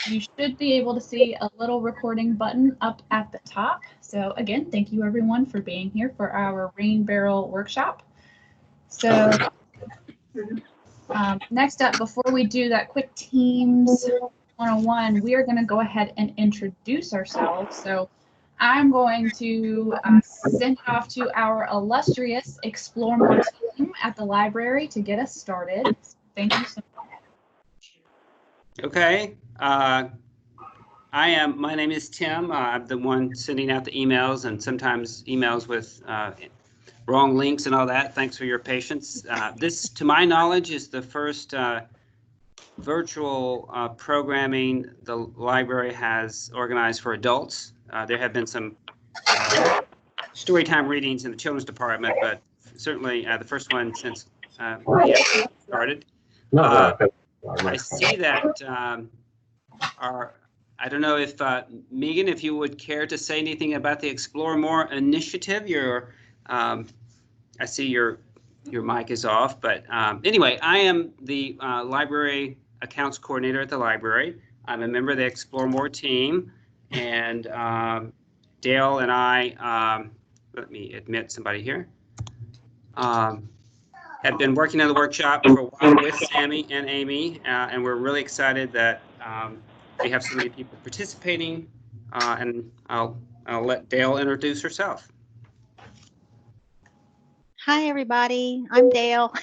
you should be able to see a little recording button up at the top. So again, thank you everyone for being here for our rain barrel workshop. So next up, before we do that quick Teams 101, we are going to go ahead and introduce ourselves. So I'm going to send it off to our illustrious Explore More team at the library to get us started. Thank you so much. Okay. My name is Tim. I'm the one sending out the emails and sometimes emails with wrong links and all that. Thanks for your patience. This, to my knowledge, is the first virtual programming the library has organized for adults. There have been some storytime readings in the children's department, but certainly the first one since we started. I see that I don't know if Megan, if you would care to say anything about the Explore More initiative. I see your mic is off, but anyway, I am the library accounts coordinator at the library. I'm a member of the Explore More team, and Dale and I, let me admit somebody here, have been working on the workshop for a while with Sammy and Amy, and we're really excited that we have so many people participating, and I'll let Dale introduce herself. Hi, everybody. I'm Dale.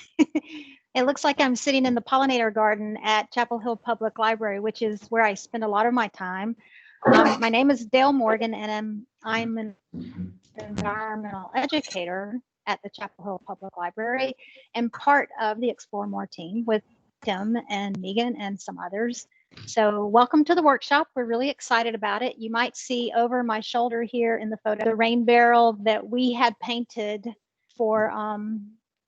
It looks like I'm sitting in the pollinator garden at Chapel Hill Public Library, which is where I spend a lot of my time. My name is Dale Morgan, and I'm an environmental educator at the Chapel Hill Public Library and part of the Explore More team with Tim and Megan and some others. So welcome to the workshop. We're really excited about it. You might see over my shoulder here in the photo the rain barrel that we had painted for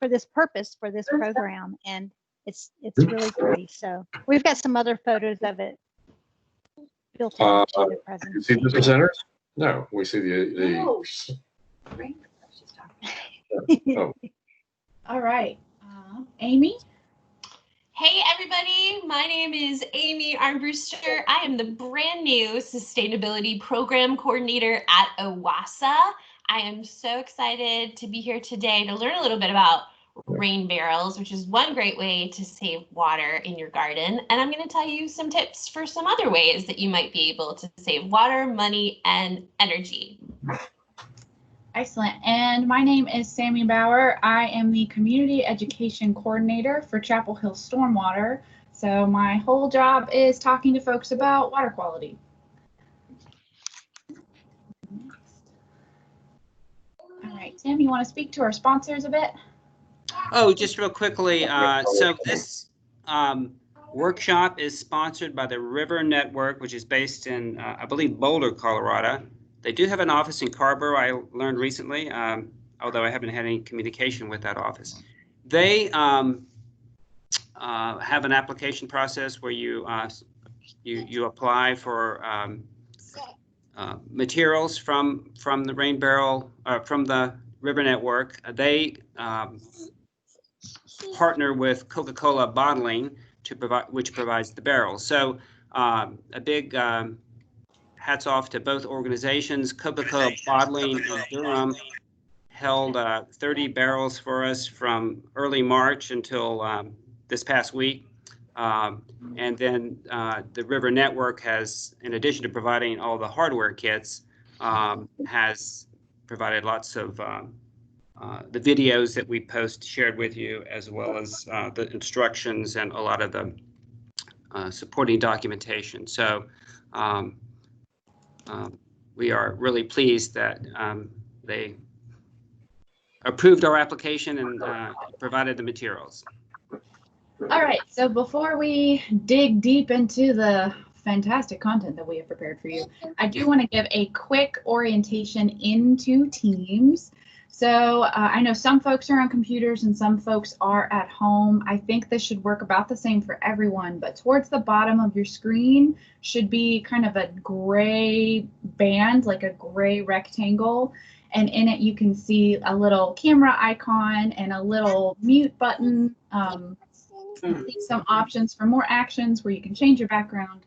this purpose, for this program, and it's really pretty. So we've got some other photos of it built into the presentation. You see the presenters? No, we see the Oh. All right, Amy. Hey everybody, my name is Amy Armbruster. I am the brand new Sustainability Program Coordinator at OWASA. I am so excited to be here today to learn a little bit about rain barrels, which is one great way to save water in your garden. And I'm going to tell you some tips for some other ways that you might be able to save water, money, and energy. Excellent. And my name is Sammy Bauer. I am the Community Education Coordinator for Chapel Hill Stormwater. So my whole job is talking to folks about water quality. All right, Tim, you want to speak to our sponsors a bit? Oh, just real quickly. So this workshop is sponsored by the River Network, which is based in, I believe, Boulder, Colorado. They do have an office in Carrboro, I learned recently, although I haven't had any communication with that office. They have an application process where you apply for materials from the rain barrel, from the River Network. They partner with Coca-Cola Bottling to provide, which provides the barrels. So a big hats off to both organizations. Coca-Cola Bottling in Durham held 30 barrels for us from early March until this past week. And then the River Network has, in addition to providing all the hardware kits, has provided lots of the videos that we shared with you, as well as the instructions and a lot of the supporting documentation. So we are really pleased that they approved our application and provided the materials. All right, so before we dig deep into the fantastic content that we have prepared for you, I do want to give a quick orientation into Teams. So I know some folks are on computers and some folks are at home. I think this should work about the same for everyone, but towards the bottom of your screen should be kind of a gray band, like a gray rectangle. And in it, you can see a little camera icon and a little mute button, some options for more actions where you can change your background.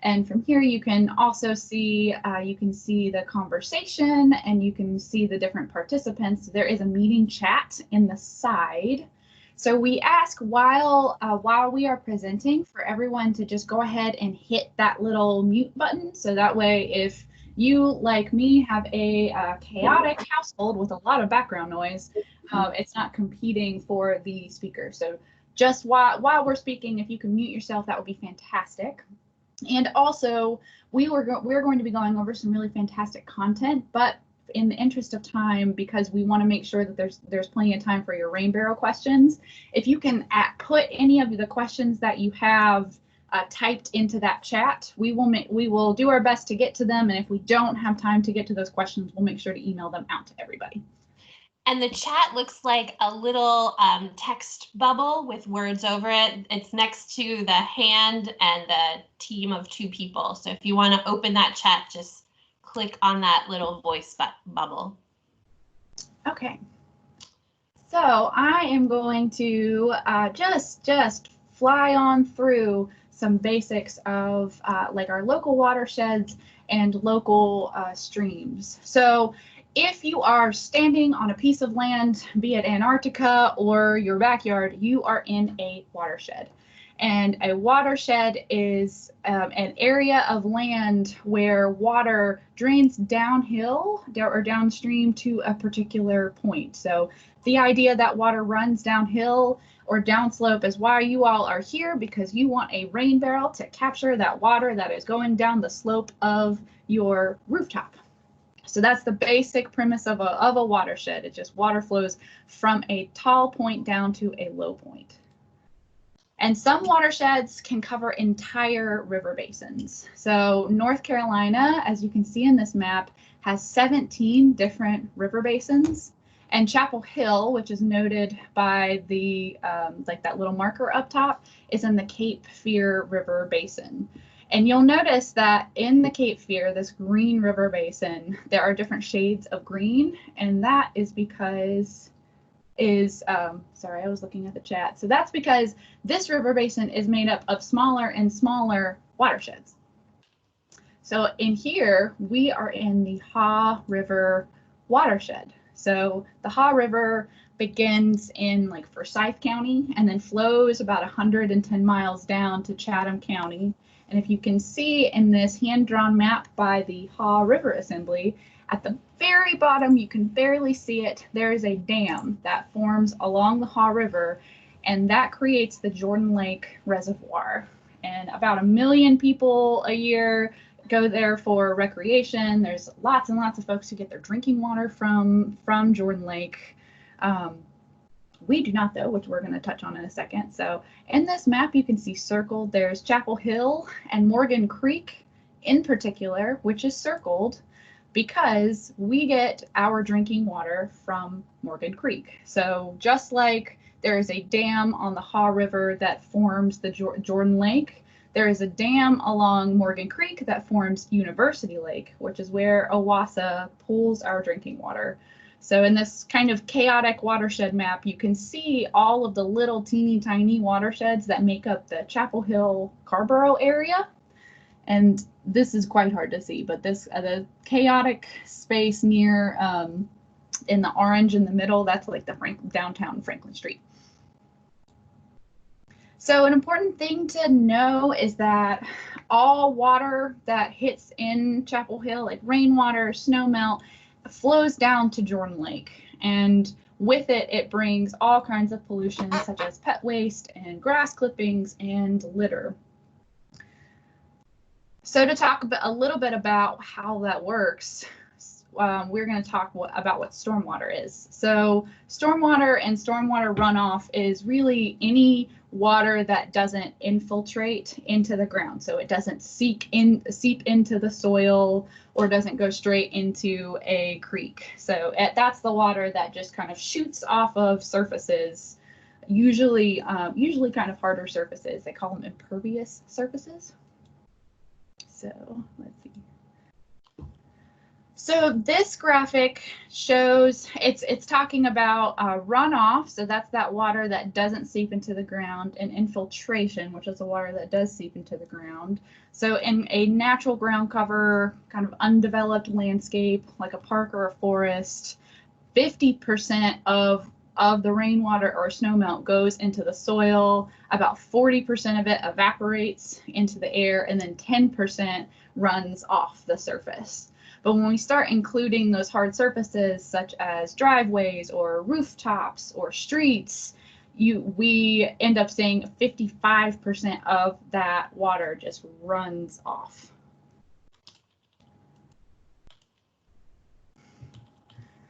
And from here, you can also see, the conversation, and you can see the different participants. There is a meeting chat in the side. So we ask while we are presenting for everyone to just go ahead and hit that little mute button. So that way, if you, like me, have a chaotic household with a lot of background noise, it's not competing for the speaker. So just while we're speaking, if you can mute yourself, that would be fantastic. And also, we're going to be going over some really fantastic content, but in the interest of time, because we want to make sure that there's plenty of time for your rain barrel questions, if you can put any of the questions that you have typed into that chat, we will do our best to get to them. And if we don't have time to get to those questions, we'll make sure to email them out to everybody. And the chat looks like a little text bubble with words over it. It's next to the hand and the team of 2 people. So if you want to open that chat, just click on that little voice bubble. Okay. So I am going to just fly on through some basics of like our local watersheds and local streams. So if you are standing on a piece of land, be it Antarctica or your backyard, you are in a watershed. And a watershed is an area of land where water drains downhill or downstream to a particular point. So the idea that water runs downhill or downslope is why you all are here, because you want a rain barrel to capture that water that is going down the slope of your rooftop. So that's the basic premise of a watershed. It's just water flows from a tall point down to a low point. And some watersheds can cover entire river basins. So North Carolina, as you can see in this map, has 17 different river basins. And Chapel Hill, which is noted by the like that little marker up top, is in the Cape Fear River Basin. And you'll notice that in the Cape Fear, this green river basin, there are different shades of green, and that is because sorry, I was looking at the chat. So that's because this river basin is made up of smaller and smaller watersheds. So in here, we are in the Haw River watershed. So the Haw River begins in like Forsyth County and then flows about 110 miles down to Chatham County. And if you can see in this hand-drawn map by the Haw River Assembly, at the very bottom, you can barely see it, there is a dam that forms along the Haw River, and that creates the Jordan Lake Reservoir. And about 1 million people a year go there for recreation. There's lots and lots of folks who get their drinking water from Jordan Lake. We do not, though, which we're going to touch on in a second. So in this map, you can see circled, there's Chapel Hill and Morgan Creek in particular, which is circled because we get our drinking water from Morgan Creek. So just like there is a dam on the Haw River that forms the Jordan Lake, there is a dam along Morgan Creek that forms University Lake, which is where OWASA pulls our drinking water. So in this kind of chaotic watershed map, you can see all of the little teeny tiny watersheds that make up the Chapel Hill Carborough area. And this is quite hard to see, but this the chaotic space near in the orange in the middle, that's like the downtown Franklin Street. So an important thing to know is that all water that hits in Chapel Hill, like rainwater, snowmelt, flows down to Jordan Lake, and with it, it brings all kinds of pollution such as pet waste and grass clippings and litter. So to talk a little bit about how that works, we're going to talk about what stormwater is. So stormwater and stormwater runoff is really any water that doesn't infiltrate into the ground. So it doesn't seep into the soil or doesn't go straight into a creek. So that's the water that just kind of shoots off of surfaces, usually kind of harder surfaces. They call them impervious surfaces. So let's see. So this graphic shows it's talking about runoff. So that's that water that doesn't seep into the ground, and infiltration, which is the water that does seep into the ground. So in a natural ground cover, kind of undeveloped landscape, like a park or a forest, 50% of the rainwater or snowmelt goes into the soil, about 40% of it evaporates into the air, and then 10% runs off the surface. But when we start including those hard surfaces such as driveways or rooftops or streets, we end up seeing 55% of that water just runs off.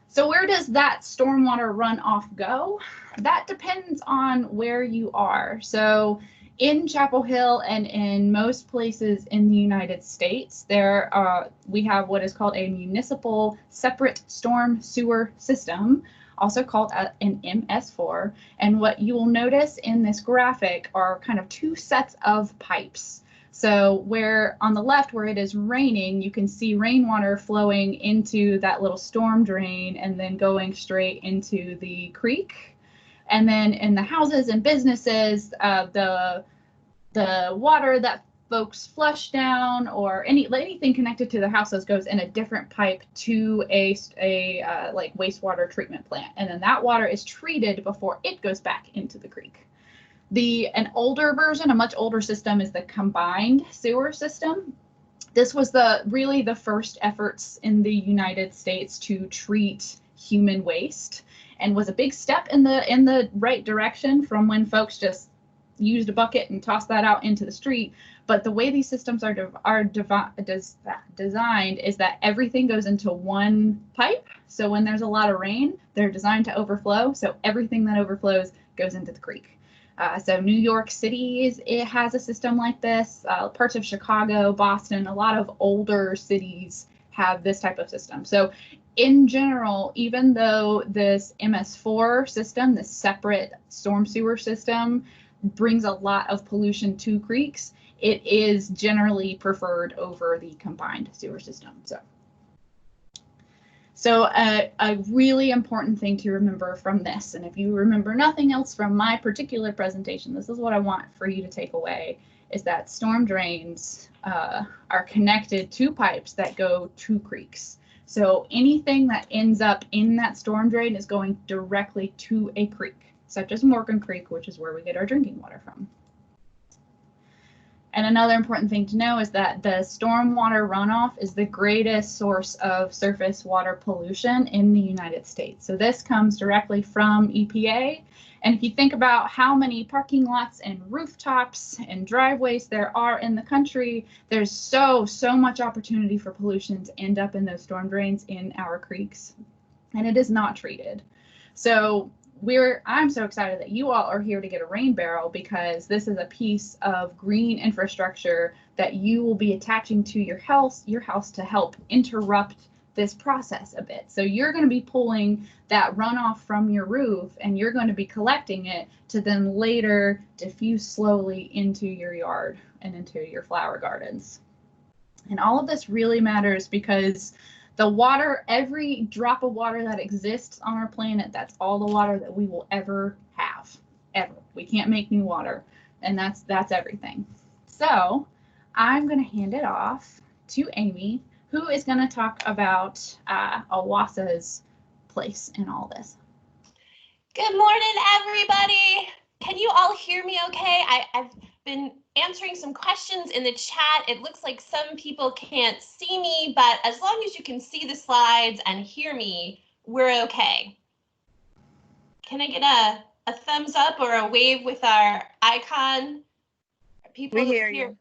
So where does that stormwater runoff go? That depends on where you are. So in Chapel Hill and in most places in the United States, we have what is called a municipal separate storm sewer system, also called an MS4. And what you will notice in this graphic are kind of two sets of pipes. So where on the left, where it is raining, you can see rainwater flowing into that little storm drain and then going straight into the creek. And then in the houses and businesses, the water that folks flush down or anything connected to the houses goes in a different pipe to a like wastewater treatment plant. And then that water is treated before it goes back into the creek. An older version, a much older system, is the combined sewer system. This was really the first efforts in the United States to treat human waste, and was a big step in the right direction from when folks just used a bucket and tossed that out into the street. But the way these systems are designed is that everything goes into one pipe. So when there's a lot of rain, they're designed to overflow. So everything that overflows goes into the creek. So New York City it has a system like this. Parts of Chicago, Boston, a lot of older cities have this type of system. So in general, even though this MS4 system, this separate storm sewer system, brings a lot of pollution to creeks, it is generally preferred over the combined sewer system. So a really important thing to remember from this, and if you remember nothing else from my particular presentation, this is what I want for you to take away, is that storm drains are connected to pipes that go to creeks. So anything that ends up in that storm drain is going directly to a creek, such as Morgan Creek, which is where we get our drinking water from. And another important thing to know is that the stormwater runoff is the greatest source of surface water pollution in the United States. So this comes directly from EPA. And if you think about how many parking lots and rooftops and driveways there are in the country, there's so much opportunity for pollution to end up in those storm drains in our creeks. And it is not treated. So I'm so excited that you all are here to get a rain barrel, because this is a piece of green infrastructure that you will be attaching to your house to help interrupt this process a bit. So you're going to be pulling that runoff from your roof, and you're going to be collecting it to then later diffuse slowly into your yard and into your flower gardens. And all of this really matters because the water, every drop of water that exists on our planet, that's all the water that we will ever have, ever. We can't make new water, and that's everything. So I'm going to hand it off to Amy, who is going to talk about OWASA's place in all this. Good morning, everybody. Can you all hear me okay? I've been answering some questions in the chat. It looks like some people can't see me, but as long as you can see the slides and hear me, we're okay. Can I get a thumbs up or a wave with our icon? People We hear you.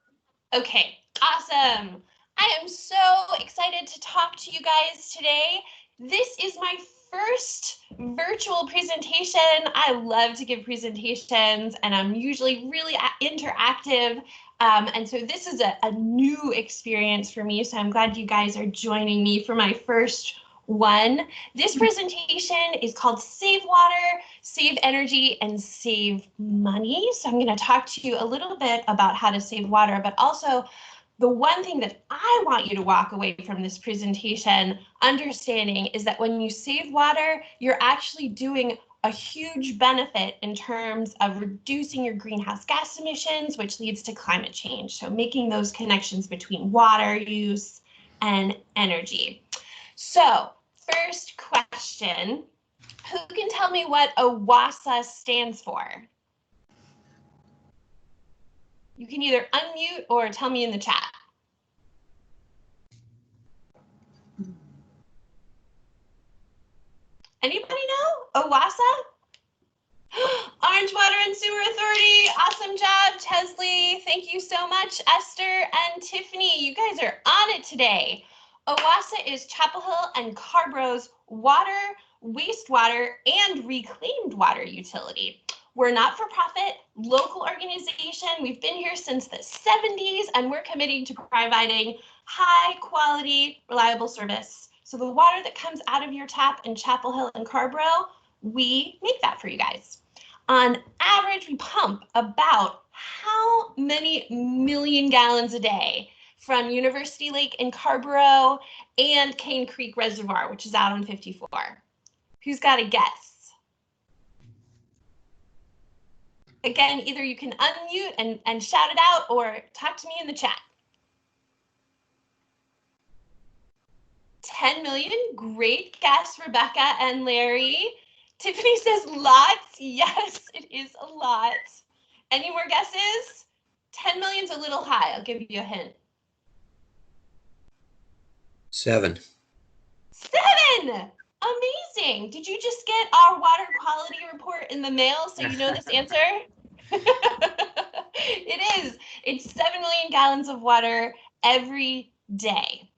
Okay, awesome. I am so excited to talk to you guys today. This is my first virtual presentation. I love to give presentations, and I'm usually really interactive. And so this is a new experience for me. So I'm glad you guys are joining me for my first one. This presentation is called Save Water, Save Energy, and Save Money. So I'm going to talk to you a little bit about how to save water, but also the one thing that I want you to walk away from this presentation understanding is that when you save water, you're actually doing a huge benefit in terms of reducing your greenhouse gas emissions, which leads to climate change. So making those connections between water use and energy. So first question, who can tell me what OWASA stands for? You can either unmute or tell me in the chat. Anybody know? OWASA? Orange Water and Sewer Authority, awesome job, Chesley. Thank you so much, Esther and Tiffany. You guys are on it today. OWASA is Chapel Hill and Carborough's water, wastewater, and reclaimed water utility. We're a not-for-profit local organization. We've been here since the 70s, and we're committed to providing high-quality, reliable service. So the water that comes out of your tap in Chapel Hill and Carborough, we make that for you guys. On average, we pump about how many million gallons a day from University Lake in Carborough and Cane Creek Reservoir, which is out on 54. Who's got a guess? Again, either you can unmute and shout it out or talk to me in the chat. 10 million, great guess, Rebecca and Larry. Tiffany says lots. Yes, it is a lot. Any more guesses? 10 million's a little high. I'll give you a hint. 7. 7! Amazing. Did you just get our water quality report in the mail so you know this answer? It is. It's 7 million gallons of water every day.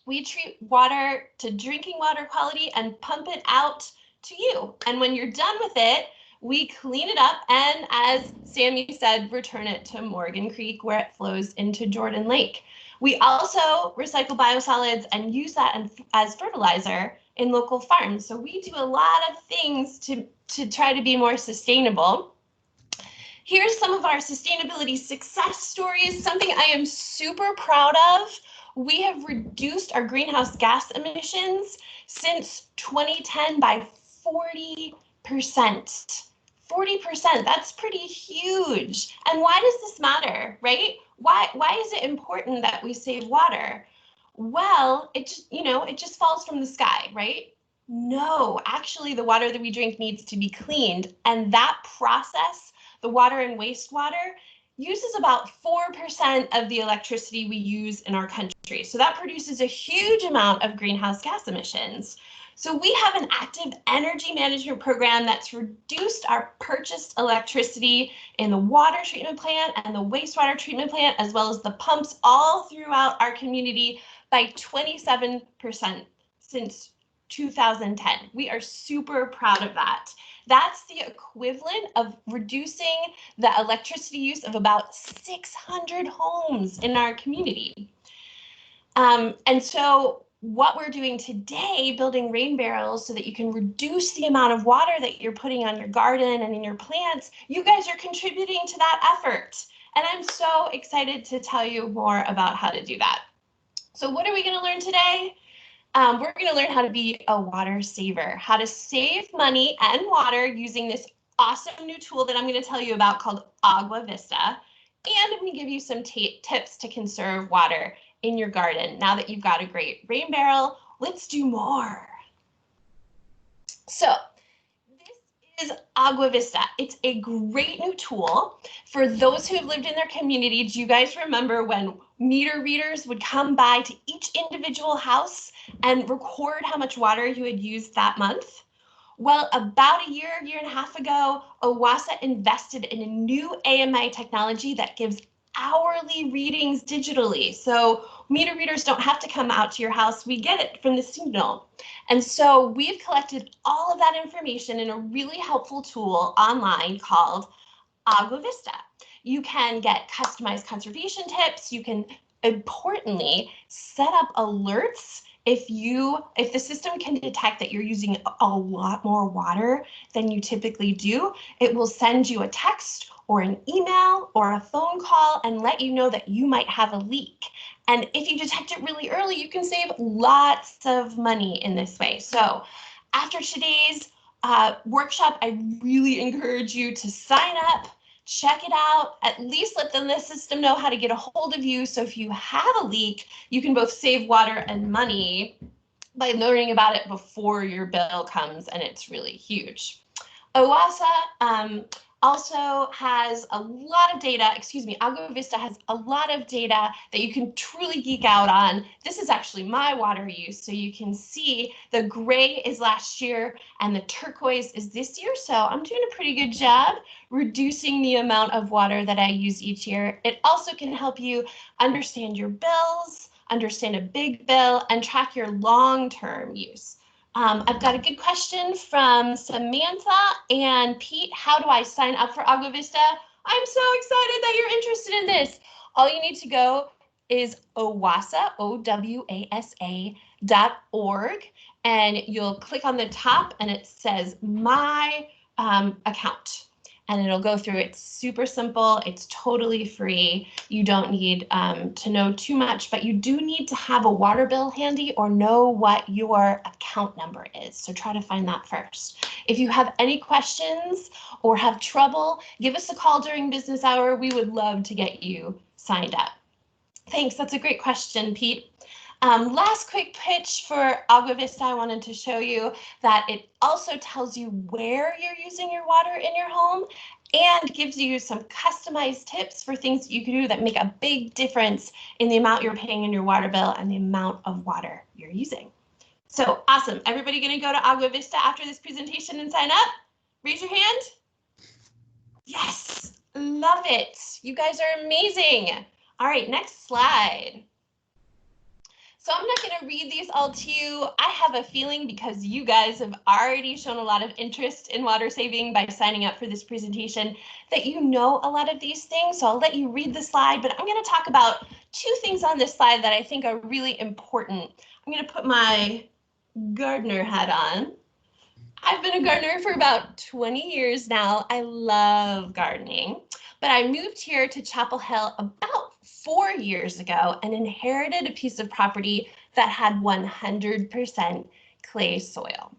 We treat water to drinking water quality and pump it out to you. And when you're done with it, we clean it up and, as Sammy said, return it to Morgan Creek where it flows into Jordan Lake. We also recycle biosolids and use that as fertilizer in local farms. So we do a lot of things to try to be more sustainable. Here's some of our sustainability success stories, something I am super proud of. We have reduced our greenhouse gas emissions since 2010 by 40%. 40%, that's pretty huge. And why does this matter, right? Why is it important that we save water? Well, it just falls from the sky, right? No, actually the water that we drink needs to be cleaned. And that process, the water and wastewater, uses about 4% of the electricity we use in our country. So that produces a huge amount of greenhouse gas emissions. So we have an active energy management program that's reduced our purchased electricity in the water treatment plant and the wastewater treatment plant, as well as the pumps all throughout our community by 27% since 2010. We are super proud of that. That's the equivalent of reducing the electricity use of about 600 homes in our community. And so what we're doing today, building rain barrels so that you can reduce the amount of water that you're putting on your garden and in your plants, you guys are contributing to that effort. And I'm so excited to tell you more about how to do that. So what are we going to learn today? We're going to learn how to be a water saver, how to save money and water using this awesome new tool that I'm going to tell you about called Agua Vista. And I'm going to give you some tips to conserve water in your garden. Now that you've got a great rain barrel, let's do more. So this is Agua Vista. It's a great new tool for those who have lived in their community. Do you guys remember when meter readers would come by to each individual house and record how much water you had used that month? Well, about a year and a half ago, OWASA invested in a new AMI technology that gives hourly readings digitally. So meter readers don't have to come out to your house. We get it from the signal. And so we've collected all of that information in a really helpful tool online called Agua Vista. You can get customized conservation tips. You can, importantly, set up alerts. If the system can detect that you're using a lot more water than you typically do, it will send you a text or an email or a phone call and let you know that you might have a leak. And if you detect it really early, you can save lots of money in this way. So after today's workshop, I really encourage you to sign up, check it out, at least let the system know how to get a hold of you. So if you have a leak, you can both save water and money by learning about it before your bill comes, and it's really huge. OWASA also has a lot of data, Agua Vista has a lot of data that you can truly geek out on. This is actually my water use, so you can see the gray is last year and the turquoise is this year, so I'm doing a pretty good job reducing the amount of water that I use each year. It also can help you understand your bills, understand a big bill, and track your long-term use. I've got a good question from Samantha and Pete. How do I sign up for Agua Vista? I'm so excited that you're interested in this. All you need to go is OWASA, OWASA.org, and you'll click on the top and it says My Account. And it'll go through. It's super simple. It's totally free. You don't need to know too much, but you do need to have a water bill handy or know what your account number is. So try to find that first. If you have any questions or have trouble, give us a call during business hour. We would love to get you signed up. Thanks. That's a great question, Pete. Last quick pitch for Agua Vista, I wanted to show you that it also tells you where you're using your water in your home and gives you some customized tips for things you can do that make a big difference in the amount you're paying in your water bill and the amount of water you're using. So awesome. Everybody going to go to Agua Vista after this presentation and sign up? Raise your hand. Yes, love it. You guys are amazing. All right, next slide. So I'm not going to read these all to you. I have a feeling because you guys have already shown a lot of interest in water saving by signing up for this presentation that you know a lot of these things. So I'll let you read the slide, but I'm going to talk about two things on this slide that I think are really important. I'm going to put my gardener hat on. I've been a gardener for about 20 years now. I love gardening, but I moved here to Chapel Hill about 4 years ago and inherited a piece of property that had 100% clay soil.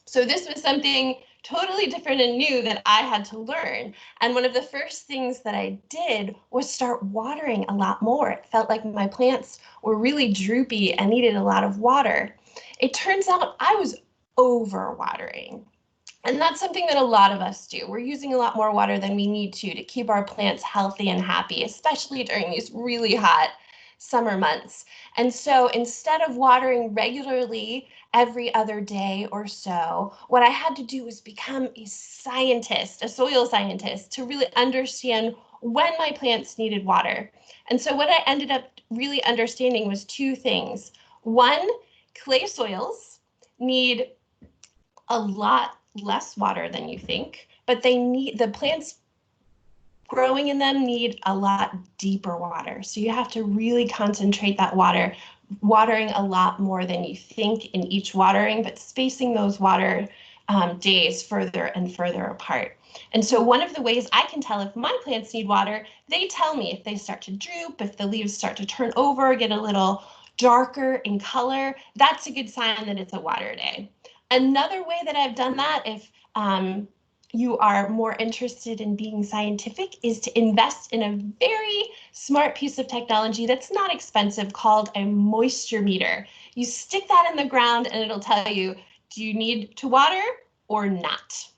So this was something totally different and new that I had to learn. And one of the first things that I did was start watering a lot more. It felt like my plants were really droopy and needed a lot of water. It turns out I was overwatering. And that's something that a lot of us do. We're using a lot more water than we need to keep our plants healthy and happy, especially during these really hot summer months. And so instead of watering regularly every other day or so, what I had to do was become a scientist, a soil scientist, to really understand when my plants needed water. And so what I ended up really understanding was two things. One, clay soils need a lot less water than you think, but the plants growing in them need a lot deeper water. So you have to really concentrate that watering a lot more than you think in each watering, but spacing those water days further and further apart. And so one of the ways I can tell if my plants need water, they tell me if they start to droop, if the leaves start to turn over, get a little darker in color, that's a good sign that it's a water day. Another way that I've done that, if you are more interested in being scientific, is to invest in a very smart piece of technology that's not expensive called a moisture meter. You stick that in the ground and it'll tell you, do you need to water or not?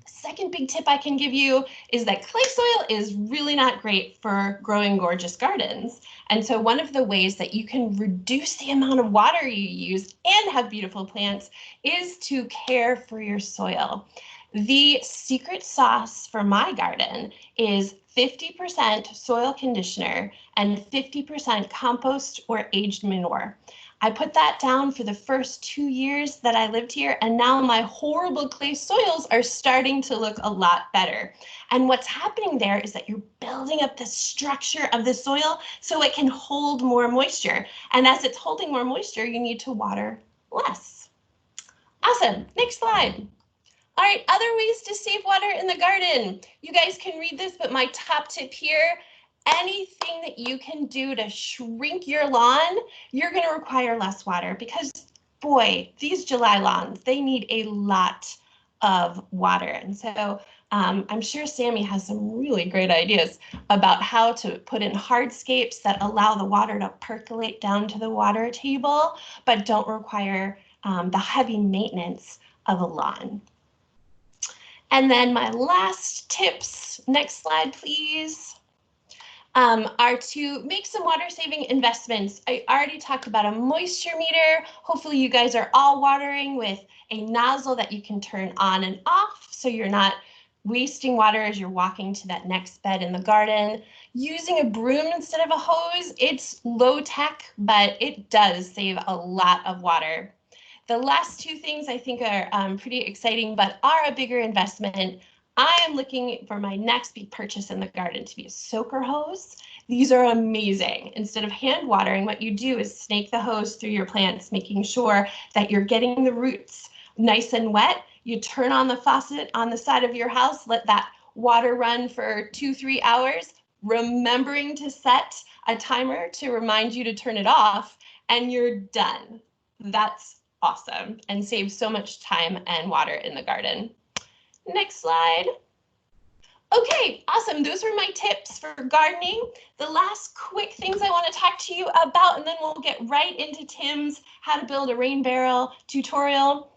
Second big tip I can give you is that clay soil is really not great for growing gorgeous gardens. And so one of the ways that you can reduce the amount of water you use and have beautiful plants is to care for your soil. The secret sauce for my garden is 50% soil conditioner and 50% compost or aged manure. I put that down for the first 2 years that I lived here, and now my horrible clay soils are starting to look a lot better. And what's happening there is that you're building up the structure of the soil so it can hold more moisture. And as it's holding more moisture, you need to water less. Awesome. Next slide. All right, other ways to save water in the garden. You guys can read this, but my top tip here, anything that you can do to shrink your lawn, you're going to require less water because, boy, these July lawns, they need a lot of water. And so I'm sure Sammy has some really great ideas about how to put in hardscapes that allow the water to percolate down to the water table, but don't require the heavy maintenance of a lawn. And then my last tips, next slide, please, are to make some water saving investments. I already talked about a moisture meter. Hopefully you guys are all watering with a nozzle that you can turn on and off so you're not wasting water as you're walking to that next bed in the garden. Using a broom instead of a hose, it's low tech, but it does save a lot of water. The last two things I think are pretty exciting, but are a bigger investment. I am looking for my next big purchase in the garden to be a soaker hose. These are amazing. Instead of hand watering, what you do is snake the hose through your plants, making sure that you're getting the roots nice and wet. You turn on the faucet on the side of your house, let that water run for 2-3 hours, remembering to set a timer to remind you to turn it off, and you're done. That's awesome and saves so much time and water in the garden. Next slide. Okay, awesome. Those are my tips for gardening. The last quick things I want to talk to you about, and then we'll get right into Tim's how to build a rain barrel tutorial.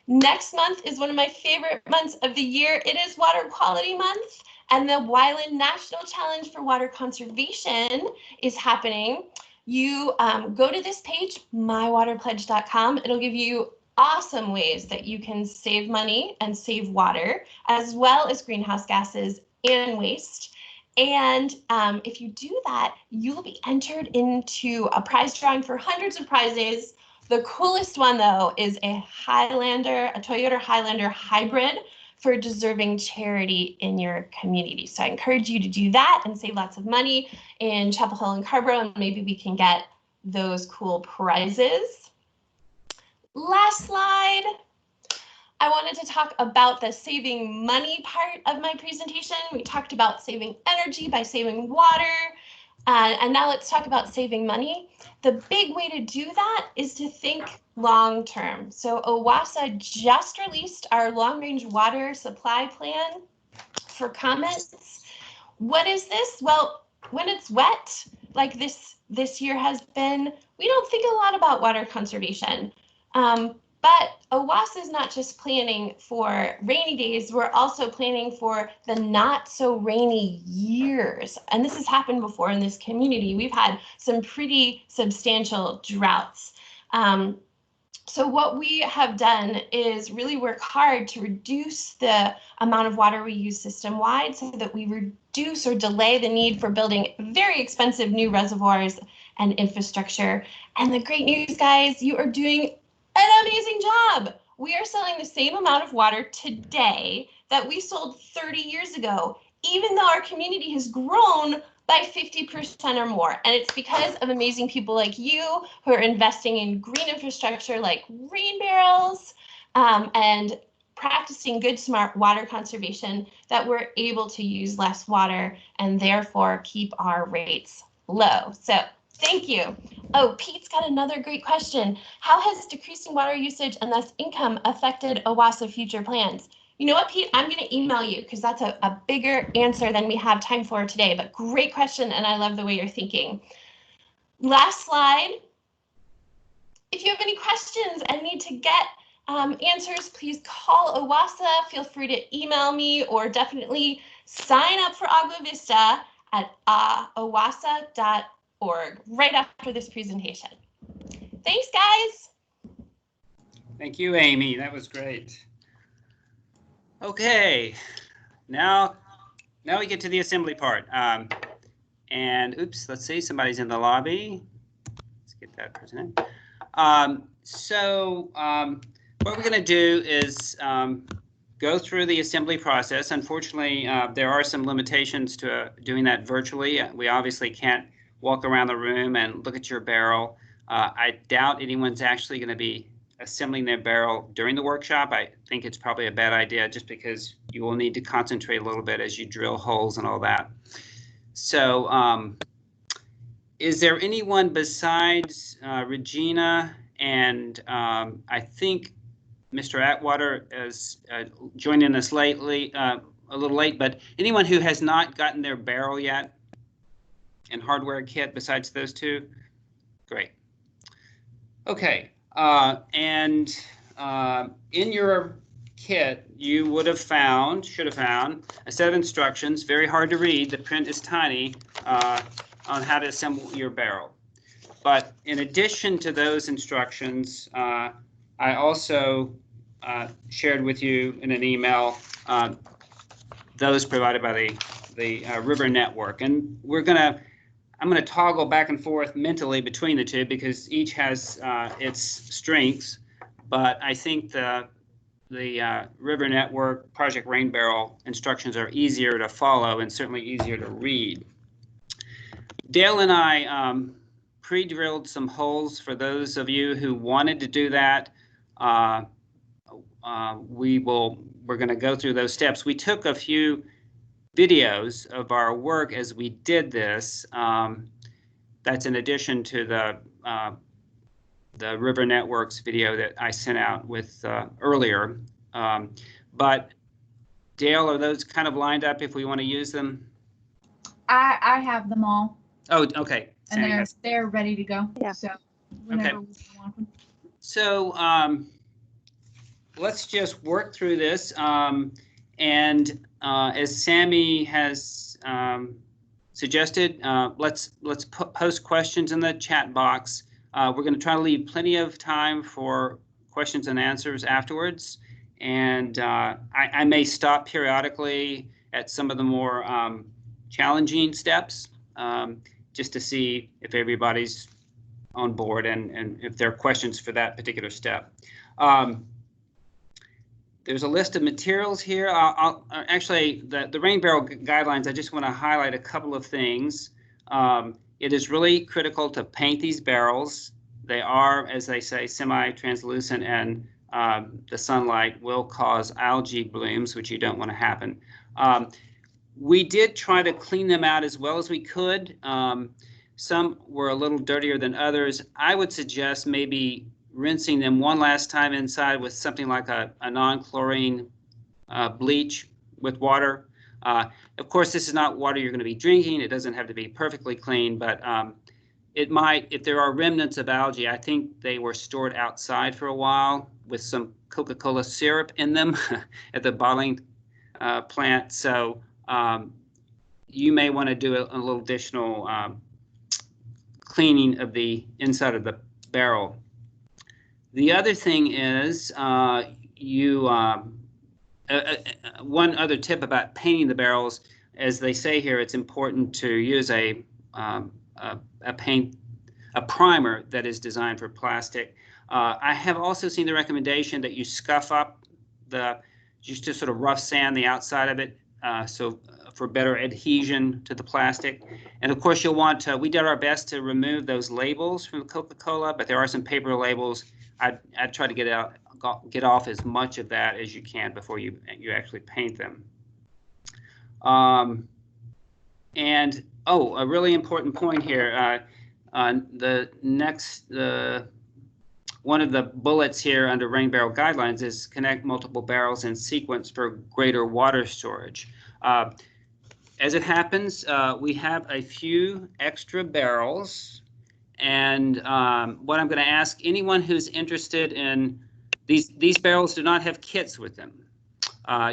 Next month is one of my favorite months of the year. It is Water Quality Month, and the Wyland National Challenge for Water Conservation is happening. You go to this page, mywaterpledge.com. It'll give you awesome ways that you can save money and save water, as well as greenhouse gases and waste. And if you do that, you'll be entered into a prize drawing for hundreds of prizes. The coolest one, though, is a Toyota Highlander hybrid for deserving charity in your community. So I encourage you to do that and save lots of money in Chapel Hill and Carborough, and maybe we can get those cool prizes. Last slide. I wanted to talk about the saving money part of my presentation. We talked about saving energy by saving water. And now let's talk about saving money. The big way to do that is to think long term. So OWASA just released our long range water supply plan for comments. What is this? Well, when it's wet, like this year has been, we don't think a lot about water conservation. But OWASA is not just planning for rainy days, we're also planning for the not so rainy years. And this has happened before in this community. We've had some pretty substantial droughts. So what we have done is really work hard to reduce the amount of water we use system-wide so that we reduce or delay the need for building very expensive new reservoirs and infrastructure. And the great news, guys, you are doing an amazing job. We are selling the same amount of water today that we sold 30 years ago, even though our community has grown by 50% or more. And it's because of amazing people like you who are investing in green infrastructure like rain barrels and practicing good, smart water conservation that we're able to use less water and therefore keep our rates low. So thank you. Oh, Pete's got another great question. How has decreasing water usage and thus income affected OWASA future plans? You know what, Pete? I'm going to email you because that's a bigger answer than we have time for today, but great question, and I love the way you're thinking. Last slide. If you have any questions and need to get answers, please call OWASA. Feel free to email me or definitely sign up for Agua Vista at owasa.org right after this presentation. Thanks, guys. Thank you, Amy. That was great. Okay, now we get to the assembly part. And oops, let's see, somebody's in the lobby. Let's get that person in. What we're going to do is go through the assembly process. Unfortunately, there are some limitations to doing that virtually. We obviously can't walk around the room and look at your barrel. I doubt anyone's actually going to be assembling their barrel during the workshop. I think it's probably a bad idea just because you will need to concentrate a little bit as you drill holes and all that. So is there anyone besides Regina and I think Mr. Atwater is joining us lately, a little late, but anyone who has not gotten their barrel yet and hardware kit besides those two? Great. Okay, and in your kit, you would have found, should have found, a set of instructions, very hard to read, the print is tiny, on how to assemble your barrel. But in addition to those instructions, I also shared with you in an email those provided by the River Network. And I'm gonna toggle back and forth mentally between the two because each has its strengths. But I think the River Network Project Rain Barrel instructions are easier to follow and certainly easier to read. Dale and I pre-drilled some holes for those of you who wanted to do that. We're going to go through those steps. We took a few videos of our work as we did this. That's in addition to the River Networks video that I sent out with earlier. But Dale, are those kind of lined up if we want to use them? I have them all. Oh, okay. And they're ready to go. Yeah. So whenever Okay. we want them. So let's just work through this. And as Sammy has suggested, let's post questions in the chat box. We're going to try to leave plenty of time for questions and answers afterwards. And I may stop periodically at some of the more challenging steps just to see if everybody's on board and if there are questions for that particular step. There's a list of materials here. Actually, the rain barrel guidelines, I just want to highlight a couple of things. It is really critical to paint these barrels. They are, as they say, semi-translucent, and the sunlight will cause algae blooms, which you don't want to happen. We did try to clean them out as well as we could. Some were a little dirtier than others. I would suggest maybe rinsing them one last time inside with something like a non-chlorine bleach with water. Of course, this is not water you're going to be drinking. It doesn't have to be perfectly clean, but it might, if there are remnants of algae, I think they were stored outside for a while with some Coca-Cola syrup in them at the bottling plant. So you may want to do a little additional cleaning of the inside of the barrel. The other thing is one other tip about painting the barrels, as they say here, it's important to use a primer that is designed for plastic. I have also seen the recommendation that you scuff up just to sort of rough sand the outside of it, so for better adhesion to the plastic. And of course, you'll want to, we did our best to remove those labels from Coca-Cola, but there are some paper labels. I'd try to get off as much of that as you can before you actually paint them. And a really important point here. One of the bullets here under rain barrel guidelines is connect multiple barrels in sequence for greater water storage. As it happens, we have a few extra barrels, and what I'm going to ask anyone who's interested in these barrels do not have kits with them.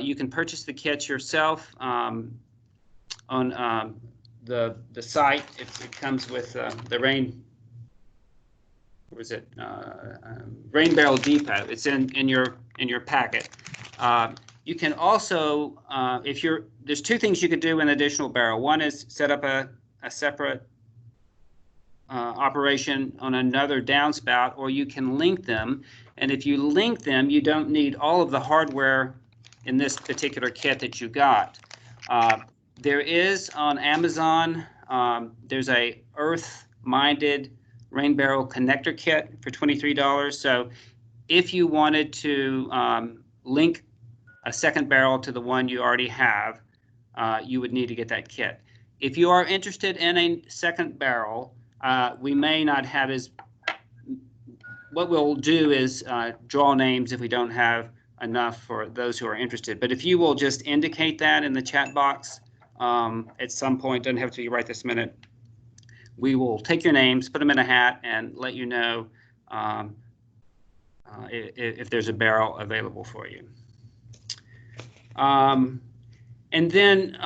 You can purchase the kits yourself on the site. It comes with the rain. What was it? Rain Barrel Depot. It's in your packet. You can also, there's two things you could do in an additional barrel. One is set up a separate operation on another downspout, or you can link them. And if you link them, you don't need all of the hardware in this particular kit that you got. There is on Amazon, there's a earth-minded rain barrel connector kit for $23. So if you wanted to link a second barrel to the one you already have, you would need to get that kit. if you are interested in a second barrel, we may not have what we'll do is draw names if we don't have enough for those who are interested. But if you will just indicate that in the chat box at some point, doesn't have to be right this minute, we will take your names, put them in a hat, and let you know if there's a barrel available for you. And then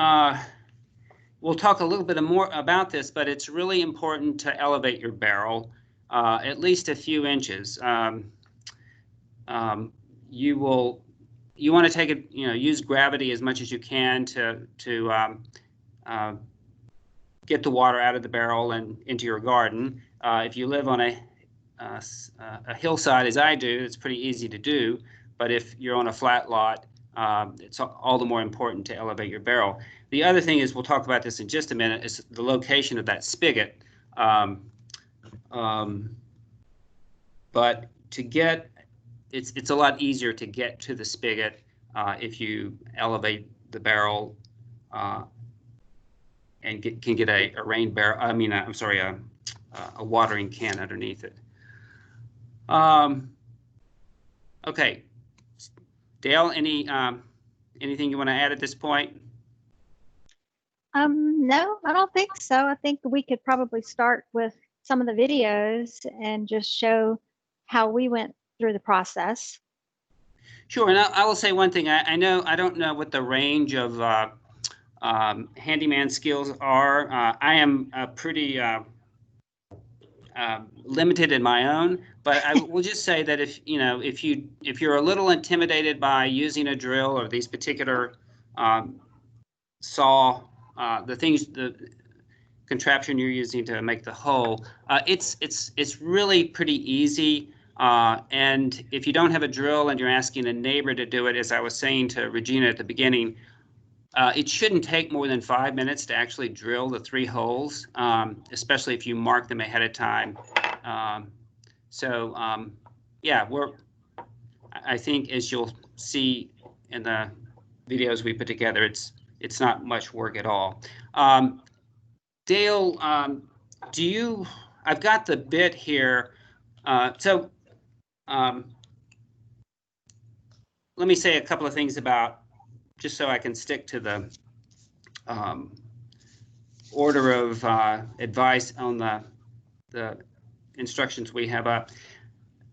we'll talk a little bit more about this, but it's really important to elevate your barrel at least a few inches. You want to take it, use gravity as much as you can to get the water out of the barrel and into your garden. If you live on a hillside, as I do, it's pretty easy to do. But if you're on a flat lot, it's all the more important to elevate your barrel. The other thing is, we'll talk about this in just a minute, is the location of that spigot. But to get, it's a lot easier to get to the spigot if you elevate the barrel and can get a rain barrel. I mean, I'm sorry, a watering can underneath it. Okay, Dale, anything you want to add at this point? No, I don't think so. I think we could probably start with some of the videos and just show how we went through the process. Sure, and I will say one thing. I don't know what the range of handyman skills are. I am pretty limited in my own, but I will just say that if you're a little intimidated by using a drill or these particular saw, the contraption you're using to make the hole, it's really pretty easy. And if you don't have a drill and you're asking a neighbor to do it, as I was saying to Regina at the beginning, it shouldn't take more than 5 minutes to actually drill the 3 holes, especially if you mark them ahead of time. Yeah, I think, as you'll see in the videos we put together, it's not much work at all. Dale, I've got the bit here. Let me say a couple of things about, just so I can stick to the order of advice on the instructions we have up.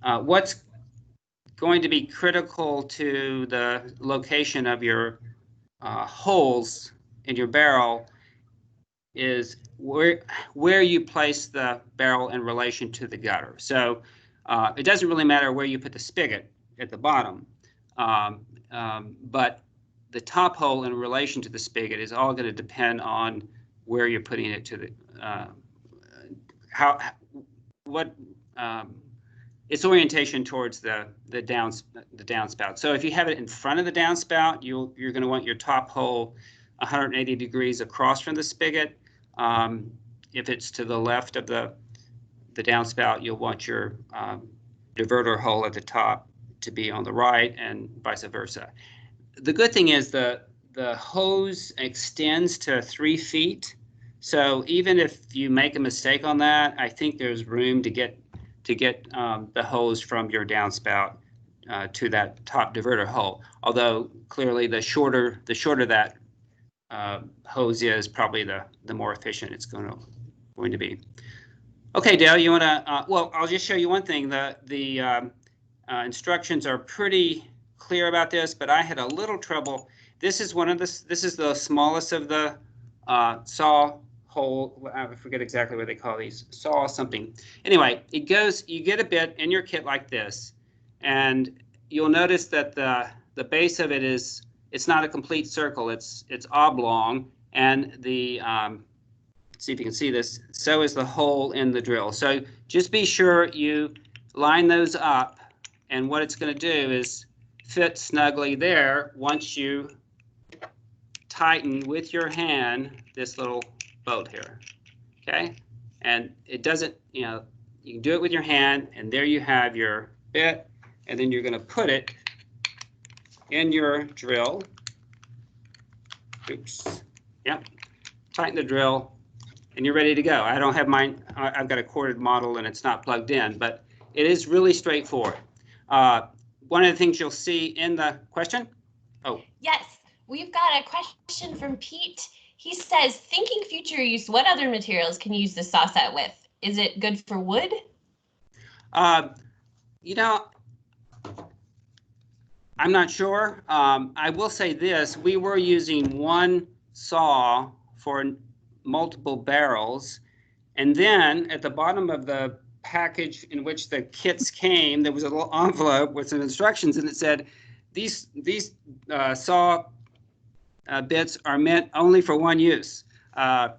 What's going to be critical to the location of your holes in your barrel is where you place the barrel in relation to the gutter. So it doesn't really matter where you put the spigot at the bottom, but the top hole in relation to the spigot is all going to depend on where you're putting it to the its orientation towards the downspout. So if you have it in front of the downspout, you're going to want your top hole 180 degrees across from the spigot. If it's to the left of the downspout, you'll want your diverter hole at the top to be on the right, and vice versa. The good thing is the hose extends to 3 feet. So even if you make a mistake on that, I think there's room to get the hose from your downspout to that top diverter hole. Although clearly the shorter that hose is, probably the more efficient it's going to be. Okay, Dale, you want to? Well, I'll just show you one thing. The instructions are pretty clear about this, but I had a little trouble. This is the smallest of the saw hole. I forget exactly what they call these, saw something. Anyway, you get a bit in your kit like this, and you'll notice that the base of it it's not a complete circle. It's oblong, and the see if you can see this. So is the hole in the drill. So just be sure you line those up, and what it's going to do is fit snugly there once you tighten with your hand this little bolt here. Okay, and it doesn't, you can do it with your hand, and there you have your bit, and then you're going to put it in your drill. Oops. Yep. tighten the drill, and you're ready to go. I don't have mine, I've got a corded model and it's not plugged in, but it is really straightforward. One of the things you'll see in the question. Oh. Yes, we've got a question from Pete. He says, thinking future use, what other materials can you use the saw set with? Is it good for wood? You know, I'm not sure. I will say this, we were using one saw for multiple barrels. And then at the bottom of the package in which the kits came, there was a little envelope with some instructions, and it said, these saw bits are meant only for one use. Now,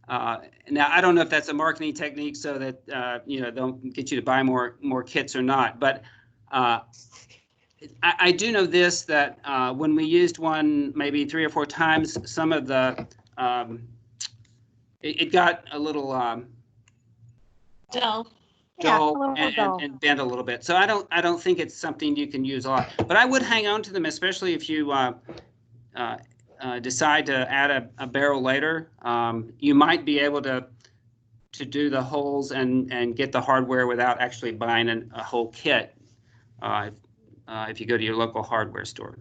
I don't know if that's a marketing technique so that you know, they'll get you to buy more kits or not. But I do know this, that when we used one maybe 3 or 4 times, some of the it got a little Dull. dull and bend a little bit. So I don't think it's something you can use a lot. But I would hang on to them, especially if you decide to add a barrel later. You might be able to do the holes and get the hardware without actually buying a whole kit if you go to your local hardware store.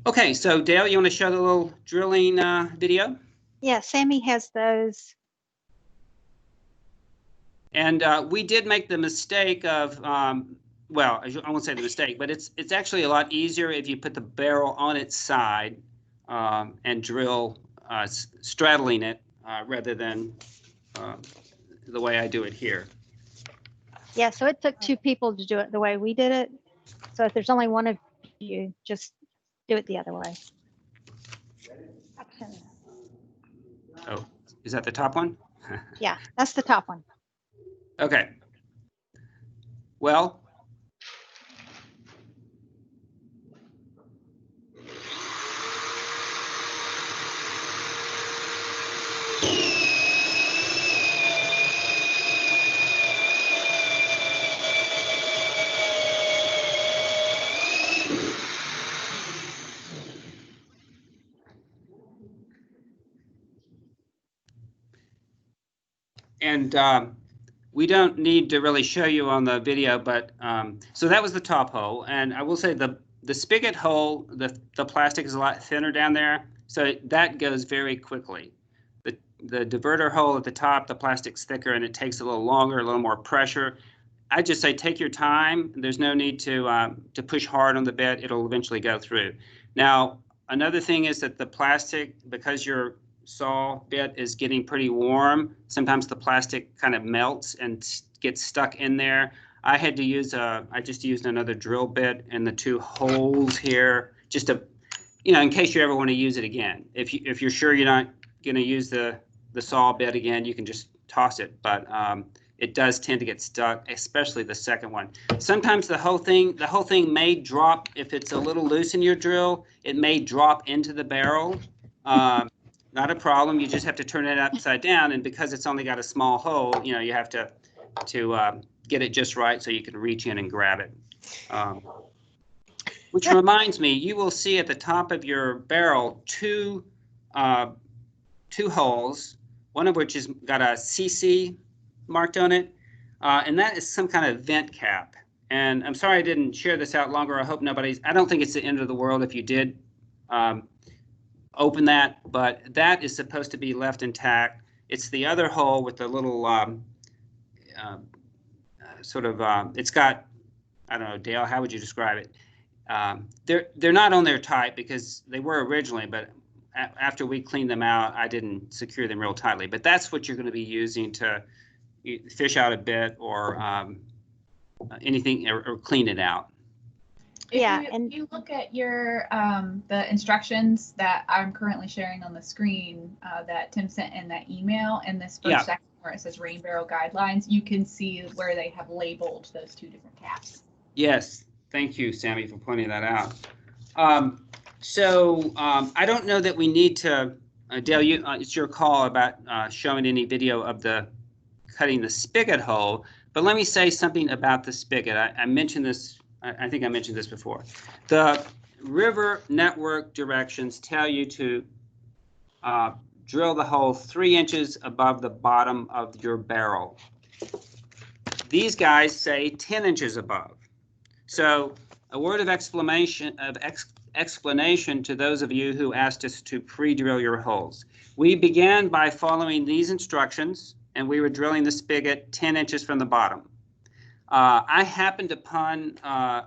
Okay, so Dale, you want to show the little drilling video? Yeah, Sammy has those. And we did make the mistake of, well, I won't say the mistake, but it's actually a lot easier if you put the barrel on its side and drill straddling it rather than the way I do it here. Yeah, so it took 2 people to do it the way we did it. So if there's only one of you, just do it the other way. Action. Oh, is that the top one? Yeah, that's the top one. Okay. Well, and we don't need to really show you on the video, but so that was the top hole. And I will say the spigot hole, the plastic is a lot thinner down there, so that goes very quickly. The diverter hole at the top, the plastic's thicker and it takes a little longer, a little more pressure. I just say take your time. There's no need to push hard on the bit. It'll eventually go through. Now, another thing is that the plastic, because your saw bit is getting pretty warm, sometimes the plastic kind of melts and gets stuck in there. I had to use I just used another drill bit in the 2 holes here, just to, you know, in case you ever want to use it again. If you're sure you're not going to use the saw bit again, you can just toss it. But it does tend to get stuck, especially the second one. Sometimes the whole thing may drop if it's a little loose in your drill. It may drop into the barrel. Not a problem. You just have to turn it upside down, and because it's only got a small hole, you know, you have to get it just right so you can reach in and grab it. Which reminds me, you will see at the top of your barrel two holes, one of which has got a CC marked on it, and that is some kind of vent cap. And I'm sorry I didn't share this out longer. I don't think it's the end of the world if you did open that, but that is supposed to be left intact. It's the other hole with the little it's got, I don't know, Dale, how would you describe it? They're not on there tight because they were originally, but after we cleaned them out, I didn't secure them real tightly. But that's what you're going to be using to fish out a bit or anything or clean it out. If you look at your the instructions that I'm currently sharing on the screen that Tim sent in that email, and this first section where it says rain barrel guidelines, you can see where they have labeled those 2 different caps. Yes, thank you, Sammy, for pointing that out. I don't know that we need to, Dale, it's your call about showing any video of the cutting the spigot hole, but let me say something about the spigot. I mentioned this. I think I mentioned this before. The river network directions tell you to drill the hole 3 inches above the bottom of your barrel. These guys say 10 inches above. So a word of explanation to those of you who asked us to pre-drill your holes. We began by following these instructions, and we were drilling the spigot 10 inches from the bottom. I happened upon a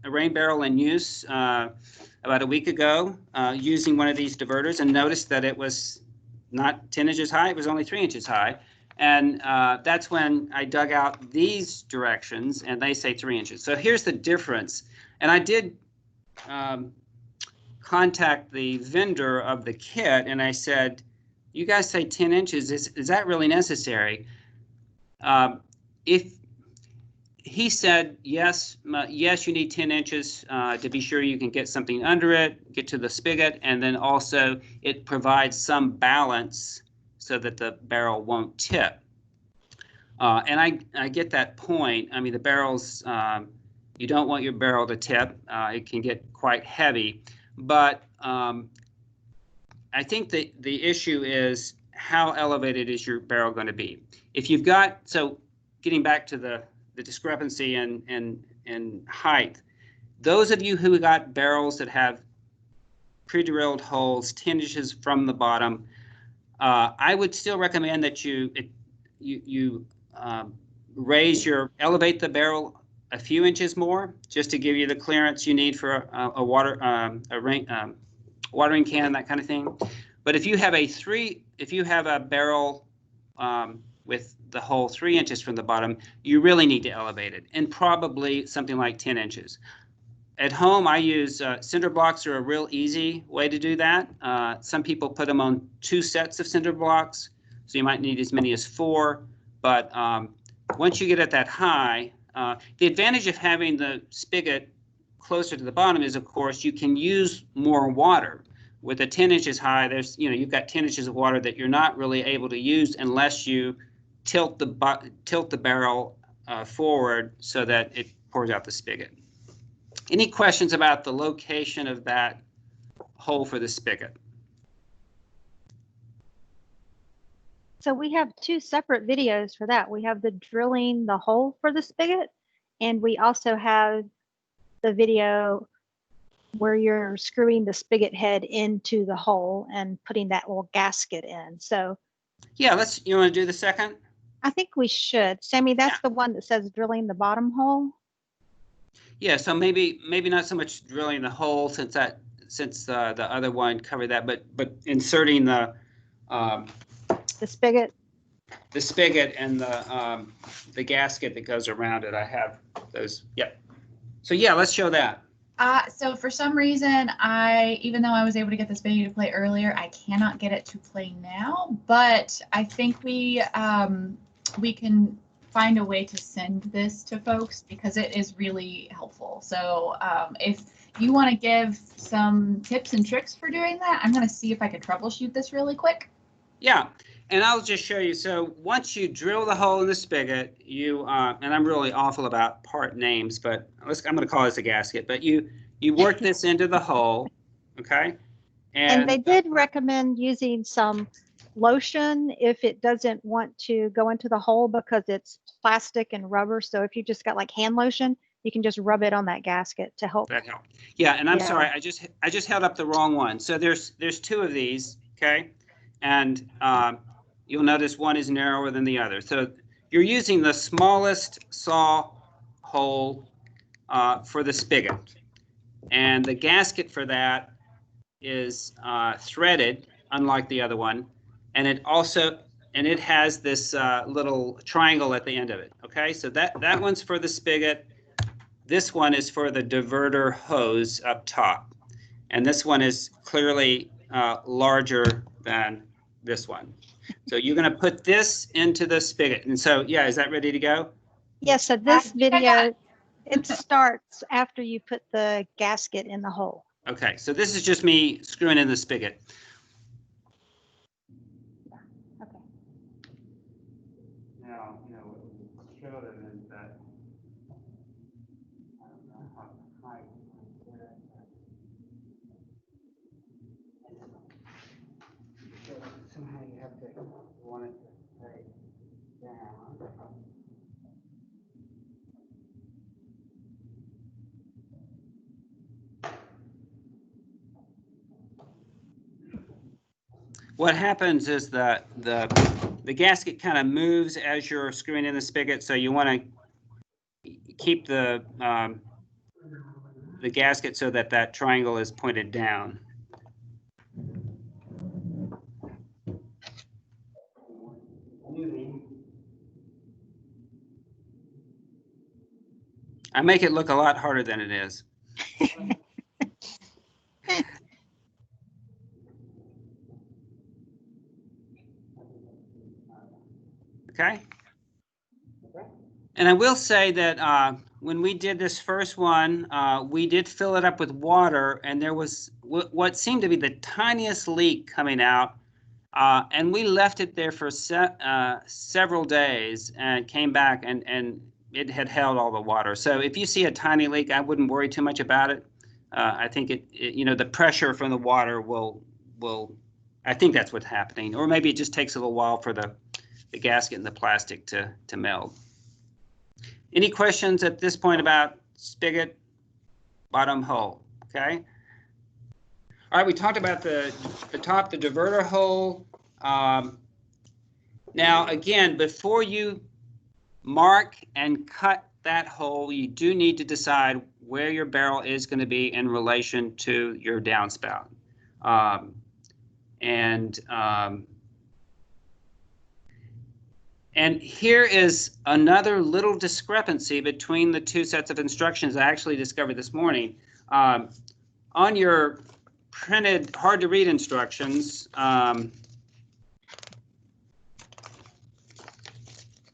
rain barrel in use about a week ago using one of these diverters, and noticed that it was not 10 inches high, it was only 3 inches high. And that's when I dug out these directions, and they say 3 inches. So here's the difference. And I did contact the vendor of the kit, and I said, you guys say 10 inches, is that really necessary? If he said, yes, you need 10 inches to be sure you can get something under it, get to the spigot, and then also it provides some balance so that the barrel won't tip. And I get that point. I mean, the barrels, you don't want your barrel to tip. It can get quite heavy. But I think that the issue is how elevated is your barrel going to be? If you've got, so getting back to the discrepancy in height, those of you who got barrels that have pre-drilled holes 10 inches from the bottom, I would still recommend that you elevate the barrel a few inches more, just to give you the clearance you need for a watering can, that kind of thing. But if you have a barrel with the hole 3 inches from the bottom, you really need to elevate it, and probably something like 10 inches. At home, I use cinder blocks are a real easy way to do that. Some people put them on 2 sets of cinder blocks, so you might need as many as 4. But once you get at that high, the advantage of having the spigot closer to the bottom is, of course, you can use more water. With a 10 inches high, you've got 10 inches of water that you're not really able to use unless you tilt the barrel forward so that it pours out the spigot. Any questions about the location of that hole for the spigot? So we have 2 separate videos for that. We have the drilling the hole for the spigot, and we also have the video where you're screwing the spigot head into the hole and putting that little gasket in. So yeah, you want to do the second? I think we should. Sammy, that's the one that says drilling the bottom hole. Yeah, so maybe not so much drilling the hole, since the other one covered that, but inserting the spigot. The spigot and the gasket that goes around it. I have those. Yep. So yeah, let's show that. So for some reason, even though I was able to get this video to play earlier, I cannot get it to play now. But I think we can find a way to send this to folks, because it is really helpful. So if you want to give some tips and tricks for doing that, I'm going to see if I can troubleshoot this really quick. Yeah, and I'll just show you. So once you drill the hole in the spigot, and I'm really awful about part names, but I'm going to call this a gasket. But you work this into the hole, okay? And they did recommend using some lotion if it doesn't want to go into the hole, because it's plastic and rubber. So if you just got like hand lotion, you can just rub it on that gasket to help. That helped. Yeah, and I'm sorry, I just held up the wrong one. So there's 2 of these, okay? And you'll notice one is narrower than the other. So you're using the smallest saw hole for the spigot, and the gasket for that is threaded, unlike the other one, and it has this little triangle at the end of it. Okay, so that one's for the spigot. This one is for the diverter hose up top, and this one is clearly larger than this one. So you're going to put this into the spigot, and so yeah, is that ready to go? Yes. So this video, it starts after you put the gasket in the hole. Okay, so this is just me screwing in the spigot. Okay. Now, what show them is that I don't know how high. What happens is the gasket kind of moves as you're screwing in the spigot, so you want to keep the gasket so that that triangle is pointed down. I make it look a lot harder than it is. Okay. And I will say that when we did this first one, we did fill it up with water, and there was what seemed to be the tiniest leak coming out. And we left it there for several days and came back, and it had held all the water. So if you see a tiny leak, I wouldn't worry too much about it. I think the pressure from the water will, I think that's what's happening. Or maybe it just takes a little while for the gasket and the plastic to meld. Any questions at this point about spigot bottom hole? Okay. All right, we talked about the top, the diverter hole. Now, again, before you mark and cut that hole, you do need to decide where your barrel is going to be in relation to your downspout. And here is another little discrepancy between the two sets of instructions I actually discovered this morning. On your printed hard to read instructions,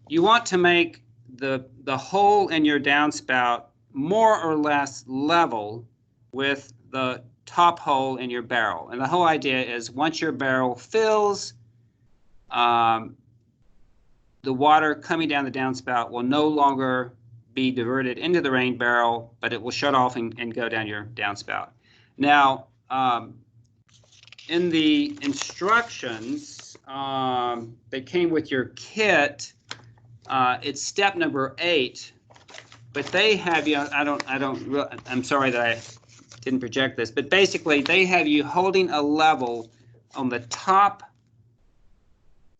you want to make the hole in your downspout more or less level with the top hole in your barrel. And the whole idea is once your barrel fills, the water coming down the downspout will no longer be diverted into the rain barrel, but it will shut off and go down your downspout. Now, in the instructions that came with your kit, it's step number 8, but they have you. I'm sorry that I didn't project this, but basically they have you holding a level on the top,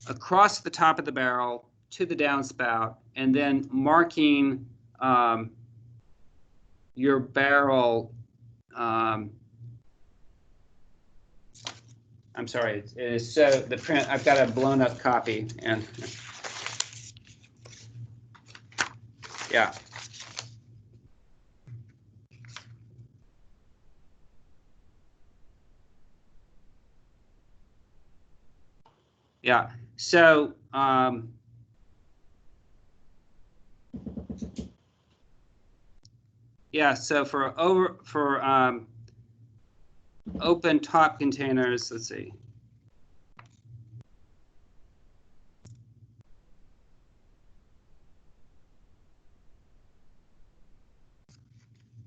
across the top of the barrel to the downspout, and then marking your barrel. I'm sorry, it is so the print. I've got a blown up copy, and yeah. Yeah. So yeah. So for open top containers, let's see.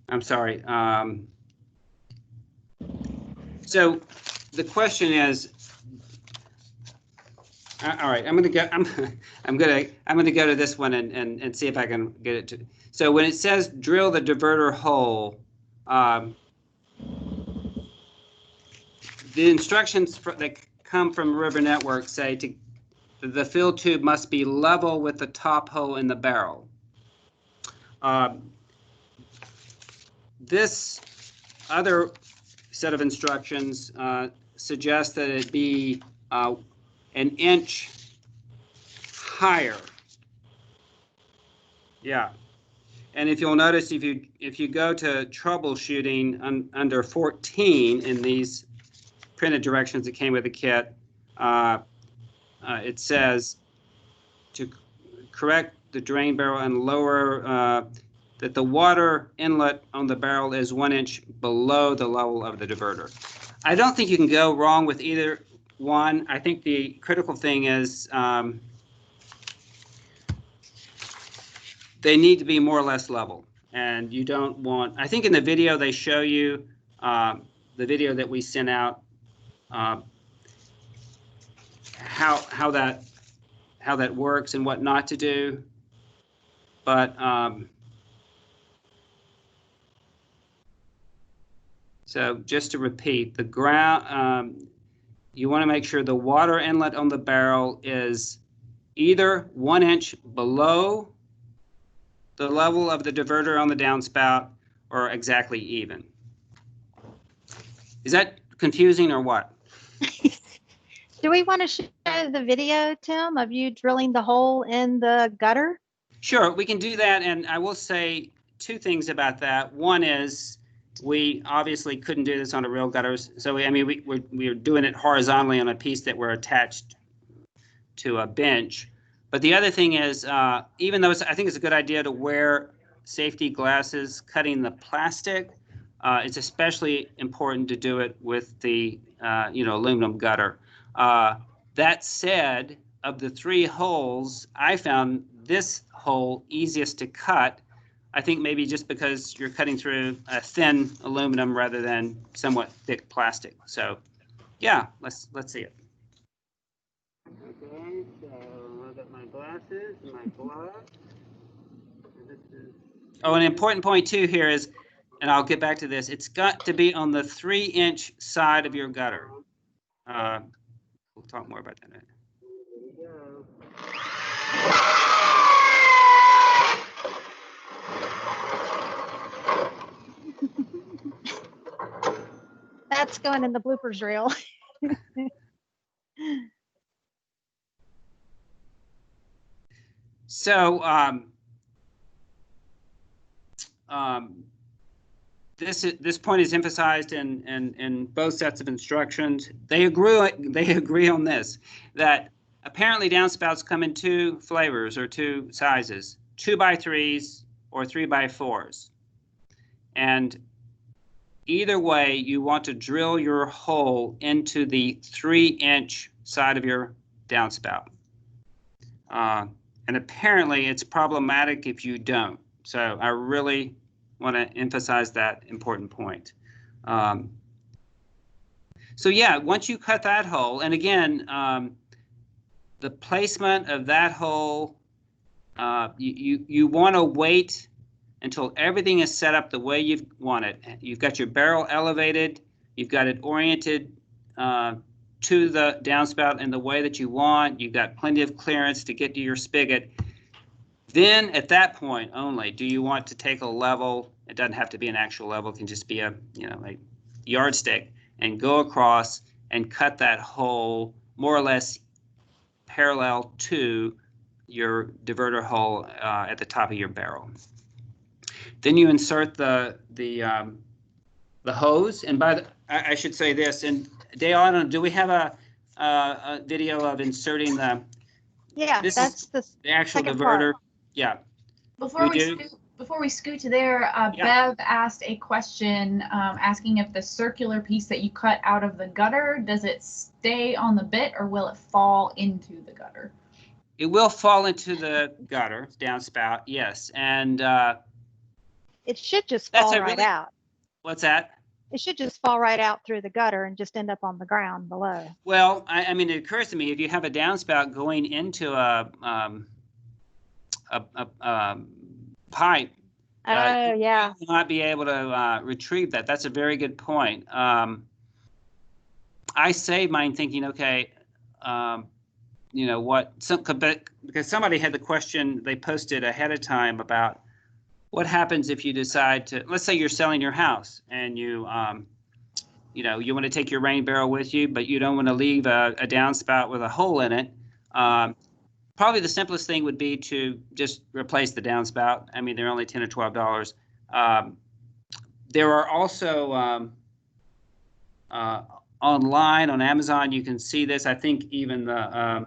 I'm sorry. So the question is, all right, I'm gonna go to this one and see if I can get it to. So when it says drill the diverter hole, the instructions that come from River Network say the fill tube must be level with the top hole in the barrel. This other set of instructions suggests that it be an inch higher. Yeah. And if you'll notice, if you go to troubleshooting under 14 in these printed directions that came with the kit, it says to correct the drain barrel and lower that the water inlet on the barrel is 1 inch below the level of the diverter. I don't think you can go wrong with either one. I think the critical thing is they need to be more or less level, and you don't want. I think in the video they show you the video that we sent out how how that works and what not to do. But so just to repeat, the ground, you want to make sure the water inlet on the barrel is either 1 inch below the level of the diverter on the downspout or exactly even. Is that confusing or what? Do we want to show the video, Tim, of you drilling the hole in the gutter? Sure, we can do that. And I will say 2 things about that. One is we obviously couldn't do this on a real gutter. So, we're doing it horizontally on a piece that we're attached to a bench. But the other thing is, even though I think it's a good idea to wear safety glasses cutting the plastic, it's especially important to do it with the aluminum gutter. That said, of the 3 holes, I found this hole easiest to cut. I think maybe just because you're cutting through a thin aluminum rather than somewhat thick plastic. So, yeah, let's see it. Okay, so I've got my glasses and my gloves. Oh, an important point too here is, and I'll get back to this, it's got to be on the 3-inch side of your gutter. We'll talk more about that in a minute. Here we go. That's going in the bloopers reel. So this point is emphasized in both sets of instructions. They agree on this, that apparently downspouts come in 2 flavors or 2 sizes, 2x3s or 3x4s. And either way, you want to drill your hole into the 3-inch side of your downspout. And apparently it's problematic if you don't. So I really want to emphasize that important point. So yeah, once you cut that hole, and again, the placement of that hole, you want to wait until everything is set up the way you want it. You've got your barrel elevated, you've got it oriented to the downspout in the way that you want, you've got plenty of clearance to get to your spigot. Then at that point only do you want to take a level. It doesn't have to be an actual level, it can just be a yardstick, and go across and cut that hole more or less parallel to your diverter hole at the top of your barrel. Then you insert the hose, and I should say this, and Dale, I don't know, do we have a video of inserting the? Yeah, that's the actual diverter. Part. Yeah. Before we scoot to there, Bev asked a question asking if the circular piece that you cut out of the gutter, does it stay on the bit or will it fall into the gutter? It will fall into the gutter, downspout, yes. And it should just fall right out. What's that? It should just fall right out through the gutter and just end up on the ground below. Well, I mean, it occurs to me, if you have a downspout going into a pipe, yeah, you will not be able to retrieve that. That's a very good point. I saved mine thinking, okay, because somebody had the question they posted ahead of time about what happens if you decide to, let's say you're selling your house and you want to take your rain barrel with you, but you don't want to leave a downspout with a hole in it. Probably the simplest thing would be to just replace the downspout. I mean, they're only $10 or $12. There are also online on Amazon, you can see this. I think even the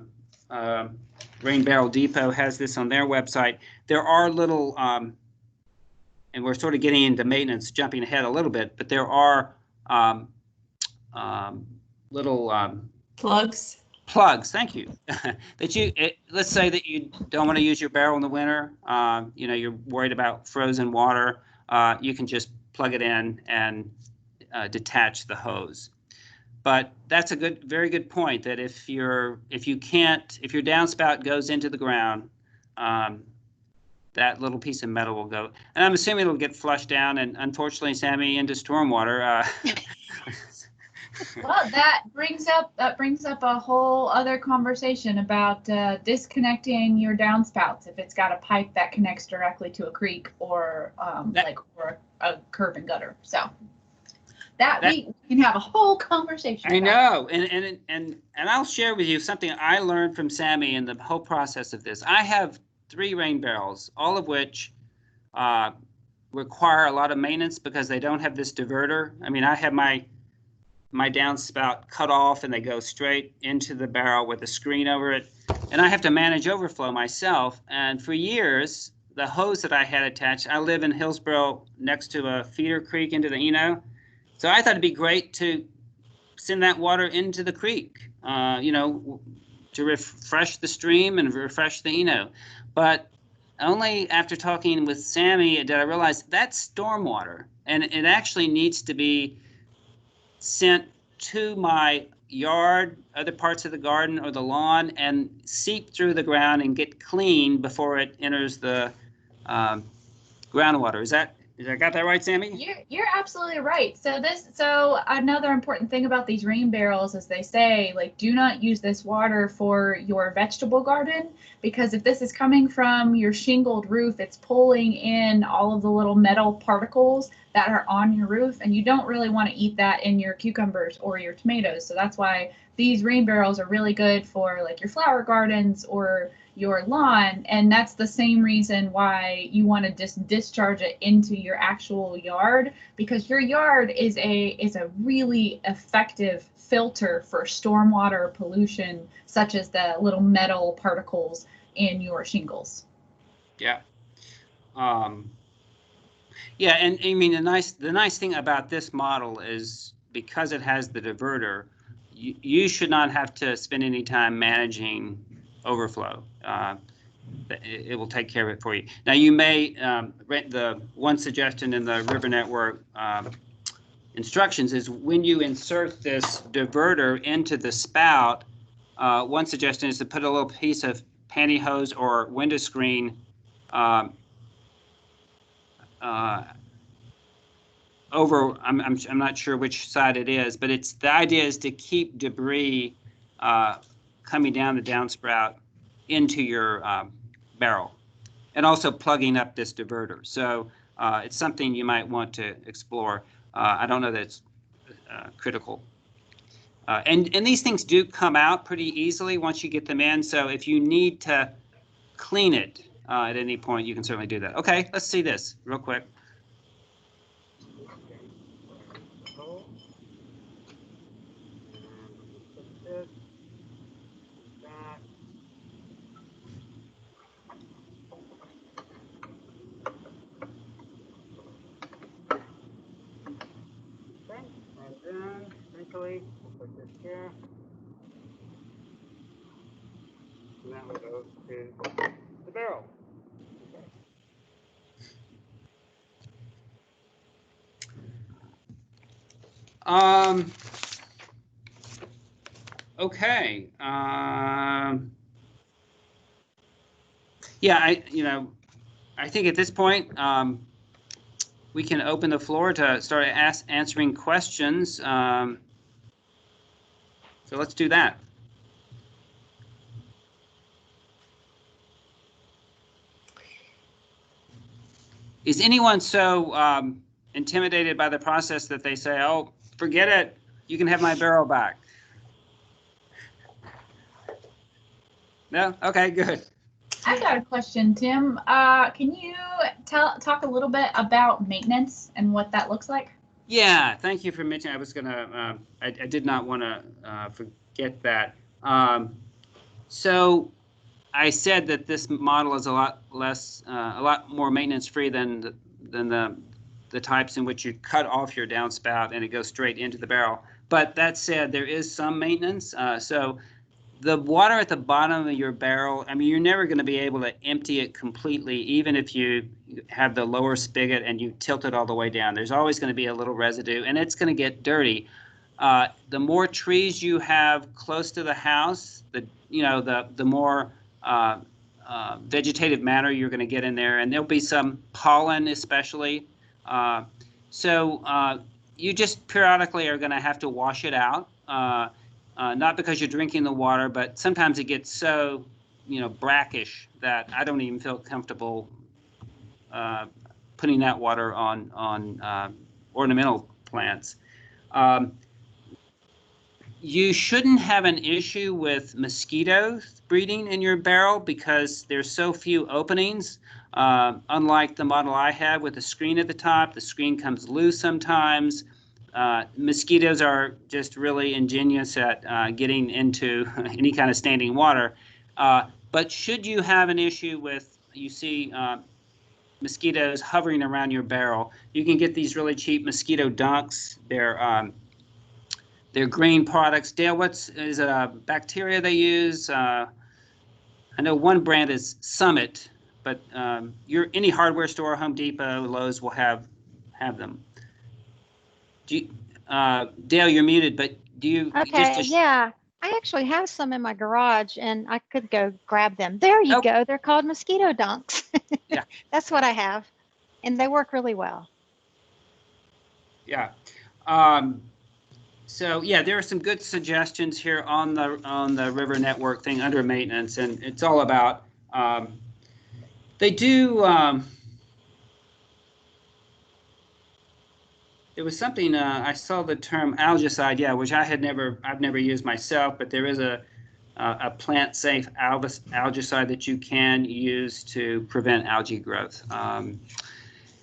Rain Barrel Depot has this on their website. There are little, and we're sort of getting into maintenance, jumping ahead a little bit, but there are little plugs. Thank you. Let's say that you don't want to use your barrel in the winter. You're worried about frozen water. You can just plug it in and detach the hose. But that's a very good point, that if your downspout goes into the ground, that little piece of metal will go. And I'm assuming it'll get flushed down and, unfortunately, Sammy, into stormwater. Well, that brings up a whole other conversation about disconnecting your downspouts if it's got a pipe that connects directly to a creek or or a curb and gutter. So that we can have a whole conversation. I know, and I'll share with you something I learned from Sammy in the whole process of this. I have 3 rain barrels, all of which require a lot of maintenance because they don't have this diverter. I mean, I have my downspout cut off and they go straight into the barrel with a screen over it. And I have to manage overflow myself. And for years, the hose that I had attached, I live in Hillsborough next to a feeder creek into the Eno. So I thought it'd be great to send that water into the creek, to refresh the stream and refresh the Eno. But only after talking with Sammy did I realize that's stormwater. And it actually needs to be sent to my yard, other parts of the garden or the lawn, and seep through the ground and get clean before it enters the groundwater. Is I got that right, Sammy? You're absolutely right. So another important thing about these rain barrels is they say, like, do not use this water for your vegetable garden, because if this is coming from your shingled roof, it's pulling in all of the little metal particles that are on your roof, and you don't really want to eat that in your cucumbers or your tomatoes. So that's why these rain barrels are really good for like your flower gardens or your lawn, and that's the same reason why you want to just discharge it into your actual yard, because your yard is a really effective filter for stormwater pollution, such as the little metal particles in your shingles. Yeah. Yeah, and I mean, the nice thing about this model is because it has the diverter, you should not have to spend any time managing overflow. It will take care of it for you. Now, you may the one suggestion in the River Network instructions is when you insert this diverter into the spout, one suggestion is to put a little piece of pantyhose or window screen over. I'm not sure which side it is, but the idea is to keep debris coming down the downspout into your barrel, and also plugging up this diverter. So it's something you might want to explore. I don't know that it's critical. And these things do come out pretty easily once you get them in. So if you need to clean it at any point, you can certainly do that. Okay, let's see this real quick. And then, eventually, we'll put this here. And that will go to the barrel. Okay. Yeah, I think at this point, we can open the floor to start answering questions. So let's do that. Is anyone so intimidated by the process that they say, oh, forget it, you can have my barrel back? No? Okay, good. I've got a question, Tim. Can you talk a little bit about maintenance and what that looks like? Yeah, thank you for mentioning. I was gonna. I did not want to forget that. So I said that this model is a lot more maintenance-free than the types in which you cut off your downspout and it goes straight into the barrel. But that said, there is some maintenance. So the water at the bottom of your barrel, I mean, you're never going to be able to empty it completely, even if you have the lower spigot and you tilt it all the way down. There's always going to be a little residue, and it's going to get dirty. The more trees you have close to the house, the more vegetative matter you're going to get in there, and there'll be some pollen, especially. So you just periodically are going to have to wash it out. Not because you're drinking the water, but sometimes it gets so, brackish that I don't even feel comfortable putting that water on ornamental plants. You shouldn't have an issue with mosquitoes breeding in your barrel because there's so few openings. Unlike the model I have with a screen at the top, the screen comes loose sometimes. Mosquitoes are just really ingenious at getting into any kind of standing water. But should you have an issue with, you see mosquitoes hovering around your barrel, you can get these really cheap mosquito dunks. They're green products. Dale, is it a bacteria they use? I know one brand is Summit, but any hardware store, Home Depot, Lowe's will have them. Dale, you're muted, but do you? Okay, yeah. I actually have some in my garage, and I could go grab them. There you go. They're called mosquito dunks. Yeah. That's what I have, and they work really well. Yeah. So yeah, there are some good suggestions here on the river network thing under maintenance, and it's all about they do. There was something I saw the term algicide, yeah, which I've never used myself, but there is a plant-safe algicide that you can use to prevent algae growth.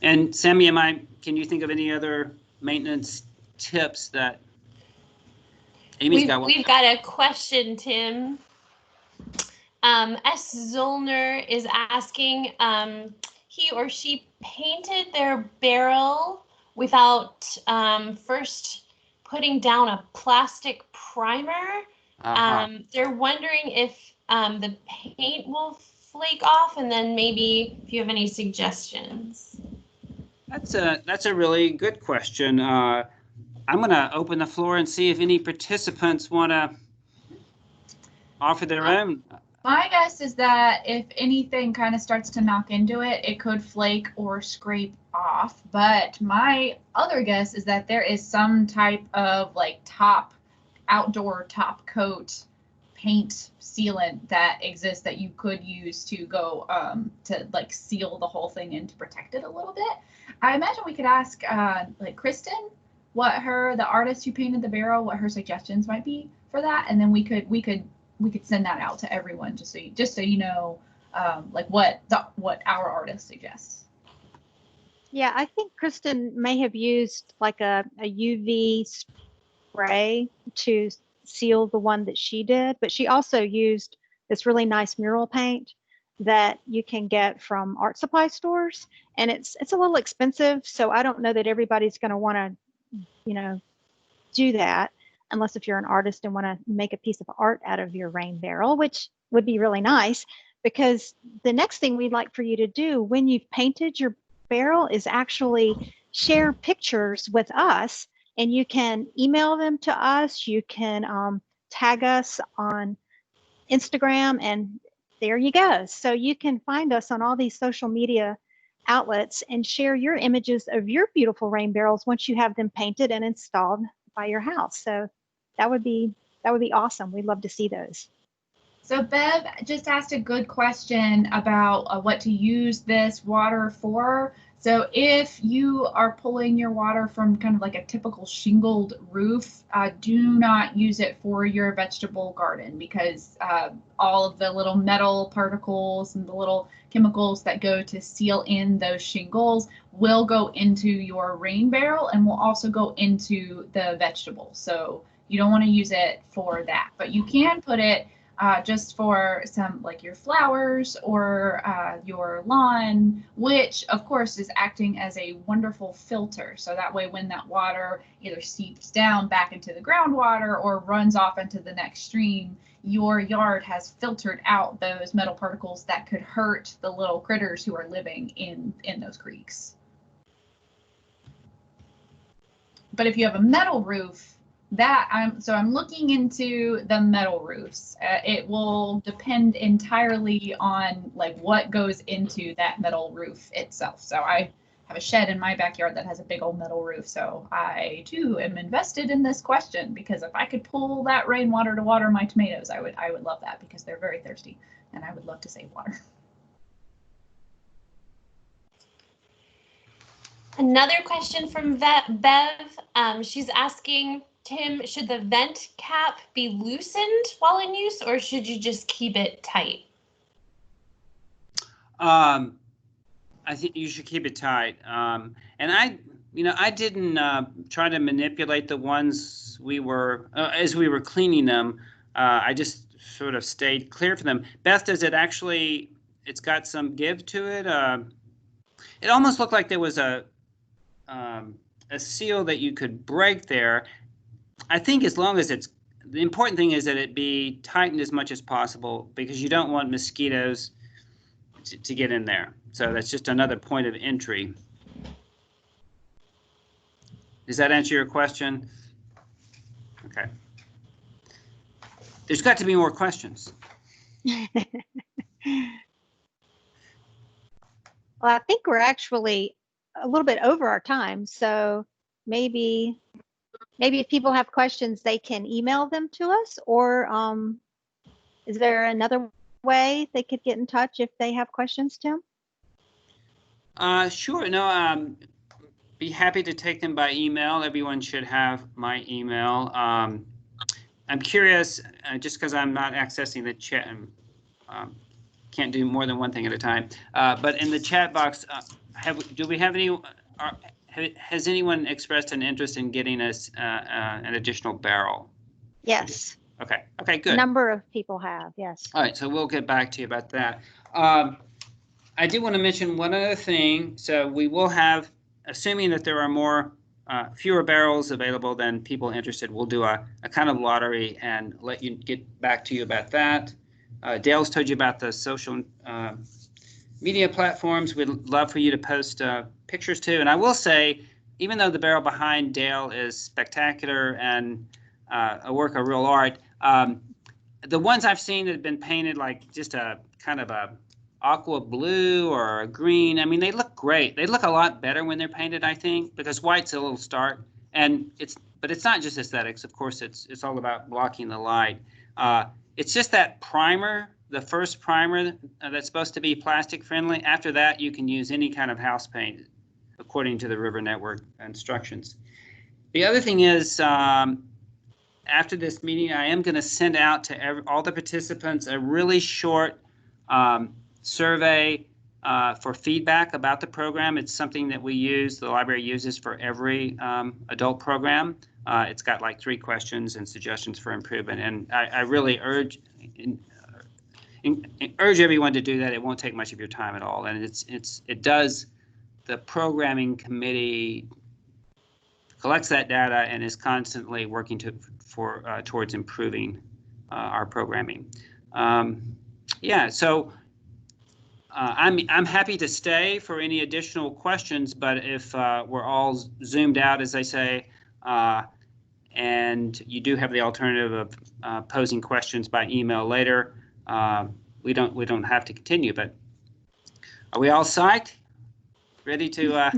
And Sammy, can you think of any other maintenance tips that Amy's got one? We've got a question, Tim. S. Zollner is asking, he or she painted their barrel without first putting down a plastic primer. They're wondering if the paint will flake off, and then maybe if you have any suggestions. That's a really good question. I'm going to open the floor and see if any participants want to offer their own. My guess is that if anything kind of starts to knock into it, it could flake or scrape off. But my other guess is that there is some type of outdoor top coat paint sealant that exists that you could use to go to seal the whole thing in to protect it a little bit. I imagine we could ask Kristen the artist who painted the barrel, what her suggestions might be for that, and then we could send that out to everyone just so you know what our artist suggests. Yeah, I think Kristen may have used like a UV spray to seal the one that she did, but she also used this really nice mural paint that you can get from art supply stores, and it's a little expensive, so I don't know that everybody's going to want to do that unless if you're an artist and want to make a piece of art out of your rain barrel, which would be really nice, because the next thing we'd like for you to do when you've painted your barrel is actually share pictures with us, and you can email them to us. You can tag us on Instagram, and there you go. So you can find us on all these social media outlets and share your images of your beautiful rain barrels once you have them painted and installed by your house. So that would be awesome. We'd love to see those. So Bev just asked a good question about what to use this water for. So if you are pulling your water from kind of like a typical shingled roof, do not use it for your vegetable garden, because all of the little metal particles and the little chemicals that go to seal in those shingles will go into your rain barrel and will also go into the vegetables. So you don't want to use it for that, but you can put it just for some like your flowers or your lawn, which of course is acting as a wonderful filter. So that way when that water either seeps down back into the groundwater or runs off into the next stream, your yard has filtered out those metal particles that could hurt the little critters who are living in those creeks. But if you have a metal roof, I'm looking into the metal roofs. It will depend entirely on like what goes into that metal roof itself. So I have a shed in my backyard that has a big old metal roof. So I too am invested in this question, because if I could pull that rainwater to water my tomatoes, I would love that, because they're very thirsty and I would love to save water. Another question from Bev. She's asking, Tim, should the vent cap be loosened while in use, or should you just keep it tight? I think you should keep it tight. And I didn't try to manipulate the ones we were, as we were cleaning them. I just sort of stayed clear for them. Beth, does it actually, it's got some give to it? It almost looked like there was a seal that you could break there. I think as long as the important thing is that it be tightened as much as possible, because you don't want mosquitoes to get in there. So that's just another point of entry. Does that answer your question? Okay. There's got to be more questions. Well, I think we're actually a little bit over our time, so maybe if people have questions, they can email them to us, or is there another way they could get in touch if they have questions, Tim? Sure. No, be happy to take them by email. Everyone should have my email. I'm curious, just because I'm not accessing the chat, can't do more than one thing at a time. But in the chat box, do we have any? Has anyone expressed an interest in getting us an additional barrel? Yes. Okay. Okay. Good. A number of people have. Yes. All right. So we'll get back to you about that. I do want to mention one other thing. So we will have, assuming that there are fewer barrels available than people interested, we'll do a kind of lottery and let you get back to you about that. Dale's told you about the social media platforms. We'd love for you to post pictures too. And I will say, even though the barrel behind Dale is spectacular and a work of real art, the ones I've seen that have been painted like just a kind of a aqua blue or a green, I mean, they look great. They look a lot better when they're painted, I think, because white's a little stark. But it's not just aesthetics. Of course, it's all about blocking the light. It's just that primer, the first primer that's supposed to be plastic friendly. After that, you can use any kind of house paint according to the River Network instructions. The other thing is, after this meeting, I am going to send out to all the participants a really short survey for feedback about the program. It's something that the library uses for every adult program. It's got like 3 questions and suggestions for improvement. And I really urge everyone to do that. It won't take much of your time at all. And the programming committee collects that data and is constantly working towards improving our programming. So I'm happy to stay for any additional questions, but if we're all zoomed out, as I say, and you do have the alternative of posing questions by email later, we don't have to continue. But are we all psyched? Ready to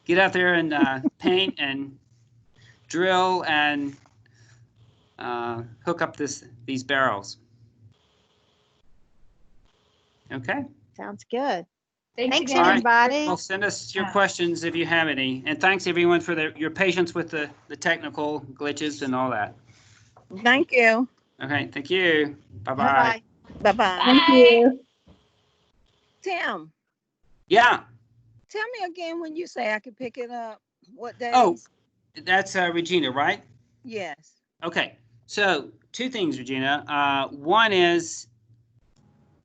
get out there and paint and drill and hook up these barrels? Okay. Sounds good. Thanks Thanks, again. everybody. Well, send us your questions if you have any. And thanks, everyone, for your patience with the technical glitches and all that. Thank you. Okay, thank you. Bye-bye. Bye-bye. Bye-bye. Thank you. Tim, Yeah. tell me again when you say I could pick it up. What days? Oh, that's Regina, right? Yes. Okay. So 2 things, Regina. One is